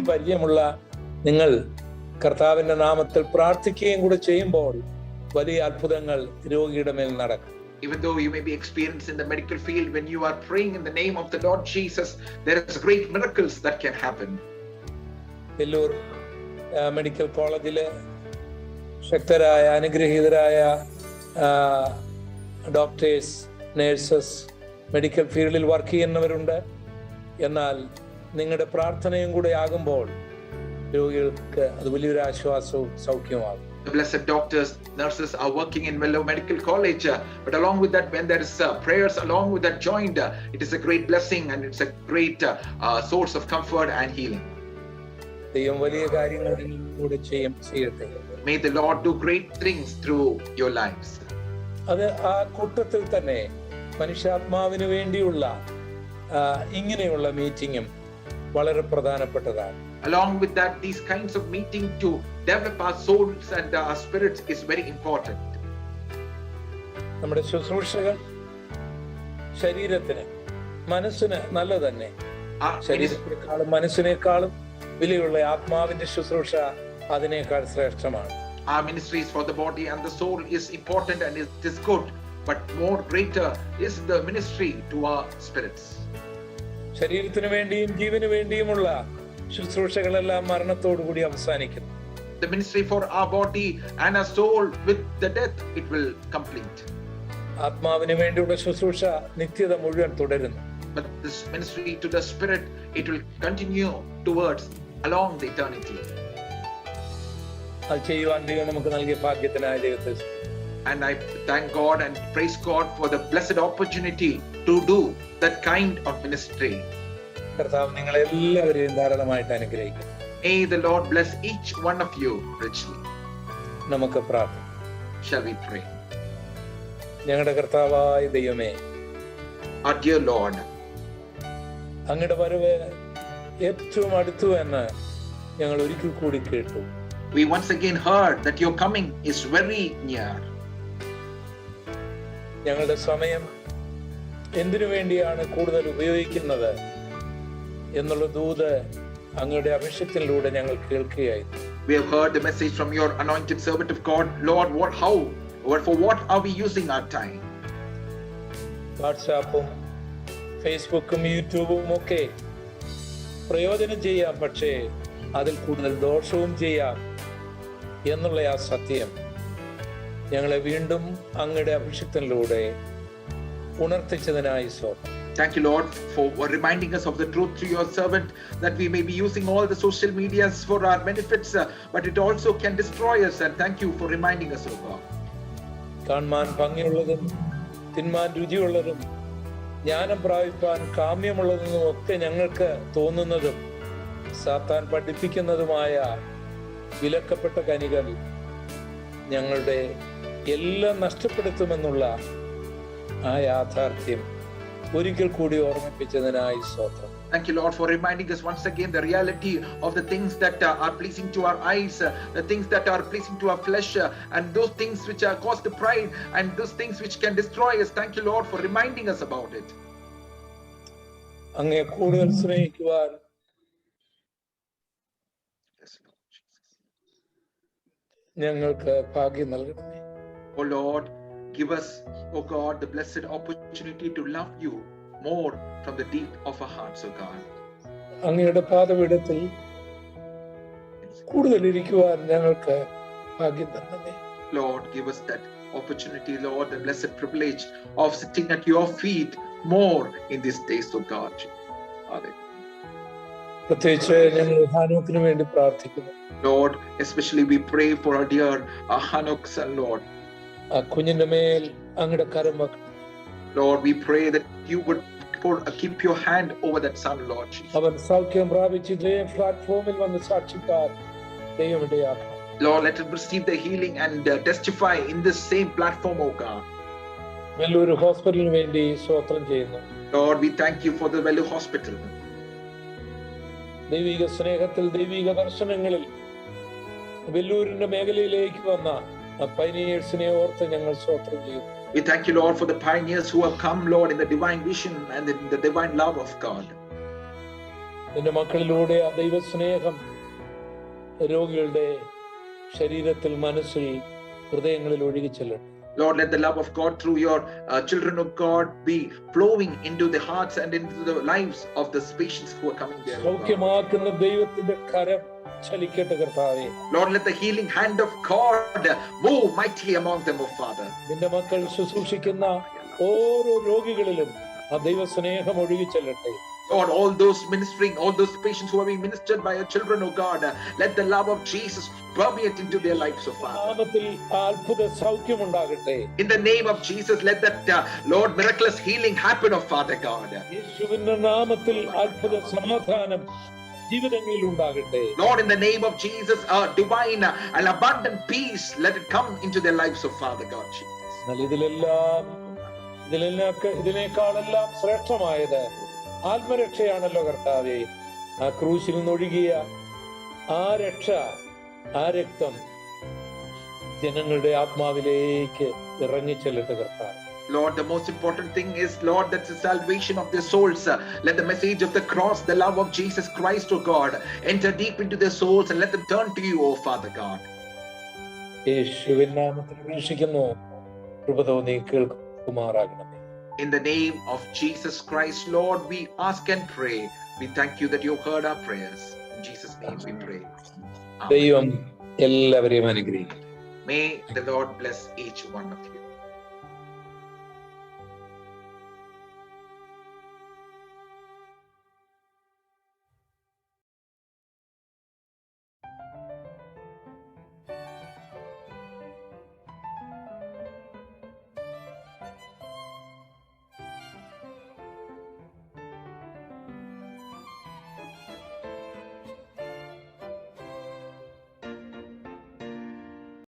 Speaker 4: പരിചയമുള്ള നിങ്ങൾ കർത്താവിന്റെ നാമത്തിൽ പ്രാർത്ഥിക്കുകയും കൂടെ ചെയ്യുമ്പോൾ വലിയ അത്ഭുതങ്ങൾ രോഗിയുടെ മേൽ നടക്കും.
Speaker 2: Even though you may be experienced in the medical field, when you are praying in the name of the Lord Jesus, there is great miracles that can happen.
Speaker 4: Vellore medical കോളേജിലെ ശക്തരായ അനുഗ്രഹീതരായ ഡോക്ടേഴ്സ്, നേഴ്സസ്, മെഡിക്കൽ ഫീൽഡിൽ വർക്ക് ചെയ്യുന്നവരുണ്ട്. എന്നാൽ നിങ്ങളുടെ പ്രാർത്ഥനയും കൂടെ ആകുമ്പോൾ രോഗികൾക്ക് അത് വലിയൊരു ആശ്വാസവും സൗഖ്യമാകും.
Speaker 2: The blessed doctors, nurses are working in Vellore Medical College, but along with that, when there is prayers along with that joined, it is a great blessing and it's a great source of comfort and healing.
Speaker 4: ദൈവം വലിയ കാര്യങ്ങൾ കൂടെ ചെയ്യട്ടെ.
Speaker 2: May the Lord do great things through your lives.
Speaker 4: അത് ആ കൂട്ടത്തിൽ തന്നെ മനുഷ്യാത്മാവിന് വേണ്ടിയുള്ള ഇങ്ങനെയുള്ള മീറ്റിംഗും വളരെ പ്രധാനപ്പെട്ടതാണ്.
Speaker 2: Along with that, these kinds of meeting to develop our souls and our spirits is very important.
Speaker 4: നമ്മുടെ ശുശ്രൂഷകൾ ശരീരത്തിന്, മനസ്സിന് നല്ല തന്നെ. ശരീരത്തെക്കാളും മനസ്സിനേക്കാളും വിലയുള്ള ആത്മാവിന്റെ ശുശ്രൂഷ അതിനേക്കാൾ ശ്രേഷ്ഠമാണ്.
Speaker 2: Our ministries for the body and the soul is important and it is good, but more greater is the ministry to our spirits.
Speaker 4: ശരീരത്തിന് വേണ്ടിയും ജീവന് വേണ്ടിയുമുള്ള ശുശ്രൂഷകളെല്ലാം മരണത്തോടുകൂടി അവസാനിക്കുന്നു.
Speaker 2: The ministry for our body and our soul, with the death it will complete.
Speaker 4: ആത്മാവിന് വേണ്ടിയുള്ള ശുശ്രൂഷ നിത്യത മുഴുവൻ തുടരുന്നു.
Speaker 2: But this ministry to the spirit, it will continue towards along the eternity.
Speaker 4: അത് ചെയ്യുവാൻ ദൈവം നമുക്ക് നൽകിയ ഭാഗ്യത്തിനായ ദൈവത്തെ.
Speaker 2: And I thank God and praise God for the blessed opportunity to do that kind of ministry.
Speaker 4: കർത്താവ് നിങ്ങളെല്ലാവരെയും ധാരാളമായിട്ട് അനുഗ്രഹിക്കും.
Speaker 2: May the Lord bless each one of you richly.
Speaker 4: നമുക്ക് പ്രാർത്ഥിക്കാം.
Speaker 2: Shall we pray?
Speaker 4: ഞങ്ങളുടെ കർത്താവായ ദൈവമേ,
Speaker 2: Our dear Lord,
Speaker 4: അങ്ങയുടെ വരവ് ഏറ്റവും അടുത്തു എന്ന് ഞങ്ങൾ ഒരിക്കൽ കൂടി കേട്ടു.
Speaker 2: we once again heard that your coming is very near.
Speaker 4: ഞങ്ങളുടെ സമയം എന്തിനു വേണ്ടിയാണ് കൂടുതൽ ഉപയോഗിക്കുന്നത് എന്നുള്ള ദൂത് അങ്ങയുടെ അഭിഷേകത്തിലൂടെ ഞങ്ങൾ കേൾക്കുകയായിരുന്നു.
Speaker 2: We have heard the message from your anointed servant of God. Lord, for what are we using our time?
Speaker 4: വാട്സാപ്പും ഫേസ്ബുക്കും യൂട്യൂബും ഒക്കെ പ്രയോജനം ചെയ്യാം, പക്ഷേ അതിൽ കൂടുതൽ ദോഷവും ചെയ്യാം എന്നുള്ള ആ സത്യം ഞങ്ങളെ വീണ്ടും അങ്ങയുടെ അഭിഷേകത്തിലൂടെ ഉണർത്തിച്ചതിനായി സ്തോത്രം.
Speaker 2: Thank you, Lord, for reminding us of the truth through your servant, that we may be using all the social medias for our benefits, but it also can destroy us. And thank you for reminding us, O God.
Speaker 4: കാണാൻ ഭംഗിയുള്ളതും തിന്മാൻ രുചിയുള്ളതും ജ്ഞാനം പ്രാപിപ്പാൻ കാമ്യമുള്ളതെന്നും ഒക്കെ ഞങ്ങൾക്ക് തോന്നുന്നതും സാത്താൻ പഠിപ്പിക്കുന്നതുമായ വിലക്കപ്പെട്ട കനികൾ ഞങ്ങളുടെ എല്ലാം നഷ്ടപ്പെടുത്തുമെന്നുള്ള ആ യാഥാർത്ഥ്യം ഒരിക്കൽ കൂടി ഓർമ്മിപ്പിച്ചതിനായി സ്തോത്രം.
Speaker 2: Thank you, Lord, for reminding us once again the reality of the things that are pleasing to our eyes, the things that are pleasing to our flesh, and those things which are cause the pride, and those things which can destroy us. Thank you, Lord, for reminding us about it.
Speaker 4: അങ്ങയെ കൂടുതൽ സ്നേഹിക്കുവാൻ
Speaker 2: Yes, Lord Jesus.
Speaker 4: ഞങ്ങൾക്ക് ഭാഗ്യം നൽകണമേ.
Speaker 2: Oh Lord, give us, oh God, the blessed opportunity to love you more from the deep of our hearts, oh God.
Speaker 4: അങ്ങയുടെ പാദപീഠത്തിൽ കൂടുതൽ ഇരിക്കുവാൻ ഞങ്ങൾക്ക് ഭാഗ്യം തരണമേ.
Speaker 2: Lord, give us that opportunity, Lord, the blessed privilege of sitting at your feet more in these days, oh God. Hallelujah.
Speaker 4: പ്രത്യേകിച്ച് ഞങ്ങൾ ഹാനോക്കിന് വേണ്ടി പ്രാർത്ഥിക്കുന്നു.
Speaker 2: Lord, especially we pray for our dear Hanok son, Lord.
Speaker 4: ആ കുഞ്ഞിന്റെ മേൽ അങ്ങയുടെ കരം വെക്കണം.
Speaker 2: Lord, we pray that you would keep your hand over that son, Lord Jesus.
Speaker 4: അവൻ സൗഖ്യം പ്രാപിച്ച് ഇതേ പ്ലാറ്റ്ഫോമിൽ വന്ന് സാക്ഷിക്കാൻ ദൈവം ഇടയാക്കണം.
Speaker 2: Lord, let him receive the healing and testify in this same platform, oh God.
Speaker 4: Vellore ഹോസ്പിറ്റലിന് വേണ്ടി സ്തോത്രം ചെയ്യുന്നു.
Speaker 2: Lord, we thank you for the Velu Hospital.
Speaker 4: ദൈവിക സ്നേഹത്തിൽ ദൈവിക ദർശനങ്ങളിൽ വെല്ലൂരിന്റെ മേഖലയിലേക്ക് വന്ന പൈനിയേഴ്സിനെ ഓർത്ത് ഞങ്ങൾ സ്തോത്രം ചെയ്യുന്നു.
Speaker 2: We thank you, Lord, for the pioneers who have come, Lord, in the divine vision and in the divine love of God.
Speaker 4: നിന്റെ മക്കളിലൂടെ ആ ദൈവ സ്നേഹം രോഗികളുടെ ശരീരത്തിൽ, മനസ്സിൽ, ഹൃദയങ്ങളിൽ ഒഴുകിച്ചെല്ലട്ടെ.
Speaker 2: Lord, let the love of God through your children of God be flowing into the hearts and into the lives of the patients who are coming there.
Speaker 4: സൗഖ്യമാക്കുന്ന ദൈവത്തിന്റെ കരം ചലിക്കട്ടെ കർത്താവേ.
Speaker 2: Lord, let the healing hand of God move mightily among them, O Father.
Speaker 4: നിന്റെ മക്കൾ ശുശ്രൂഷിക്കുന്ന ഓരോ രോഗികളിലും ആ ദൈവ സ്നേഹം ഒഴുകിച്ചെല്ലട്ടെ.
Speaker 2: Lord, all those ministering, all those patients who are being ministered by your children, oh God, let the love of Jesus permeate into their lives, oh Father.
Speaker 4: നാമത്തിൽ അത്ഭുത സൗഖ്യം ഉണ്ടാകട്ടെ.
Speaker 2: In the name of Jesus, let that Lord miraculous healing happen, oh Father God.
Speaker 4: യേശുവിന്റെ നാമത്തിൽ അത്ഭുത സമാധാനം ജീവിതങ്ങളിൽ ഉണ്ടാകട്ടെ.
Speaker 2: Lord, in the name of Jesus, divine and abundant peace, let it come into their lives, oh Father God, Jesus.
Speaker 4: ഇതിനേക്കാളെല്ലാം ശ്രേഷ്ഠമായത് ആത്മരക്ഷയാണല്ലോ കർത്താവേ. ആ ക്രൂശിൽ നിന്നൊഴുകിയ ആ രക്ഷ, ആ രക്തം ജനങ്ങളുടെ ആത്മാവിലേക്ക് ഇറങ്ങിച്ചെല്ലട്ടെ കർത്താവേ.
Speaker 2: Lord, the most important thing is, Lord, that's the salvation of their souls. Let the message of the cross, the love of Jesus Christ, oh God, enter deep into their souls and let them turn to you, oh Father God.
Speaker 4: യേശുവിൻ നാമത്തിൽ അപേക്ഷിക്കുന്നു, കൃപ തോന്നി കേൾക്കുമാറാകണമേ.
Speaker 2: In the name of Jesus Christ, Lord, we ask and pray. We thank you that you heard our prayers. In Jesus' name we pray.
Speaker 4: ദൈവം എല്ലാവരെയും അനുഗ്രഹിക്കട്ടെ.
Speaker 2: May the Lord bless each one of you.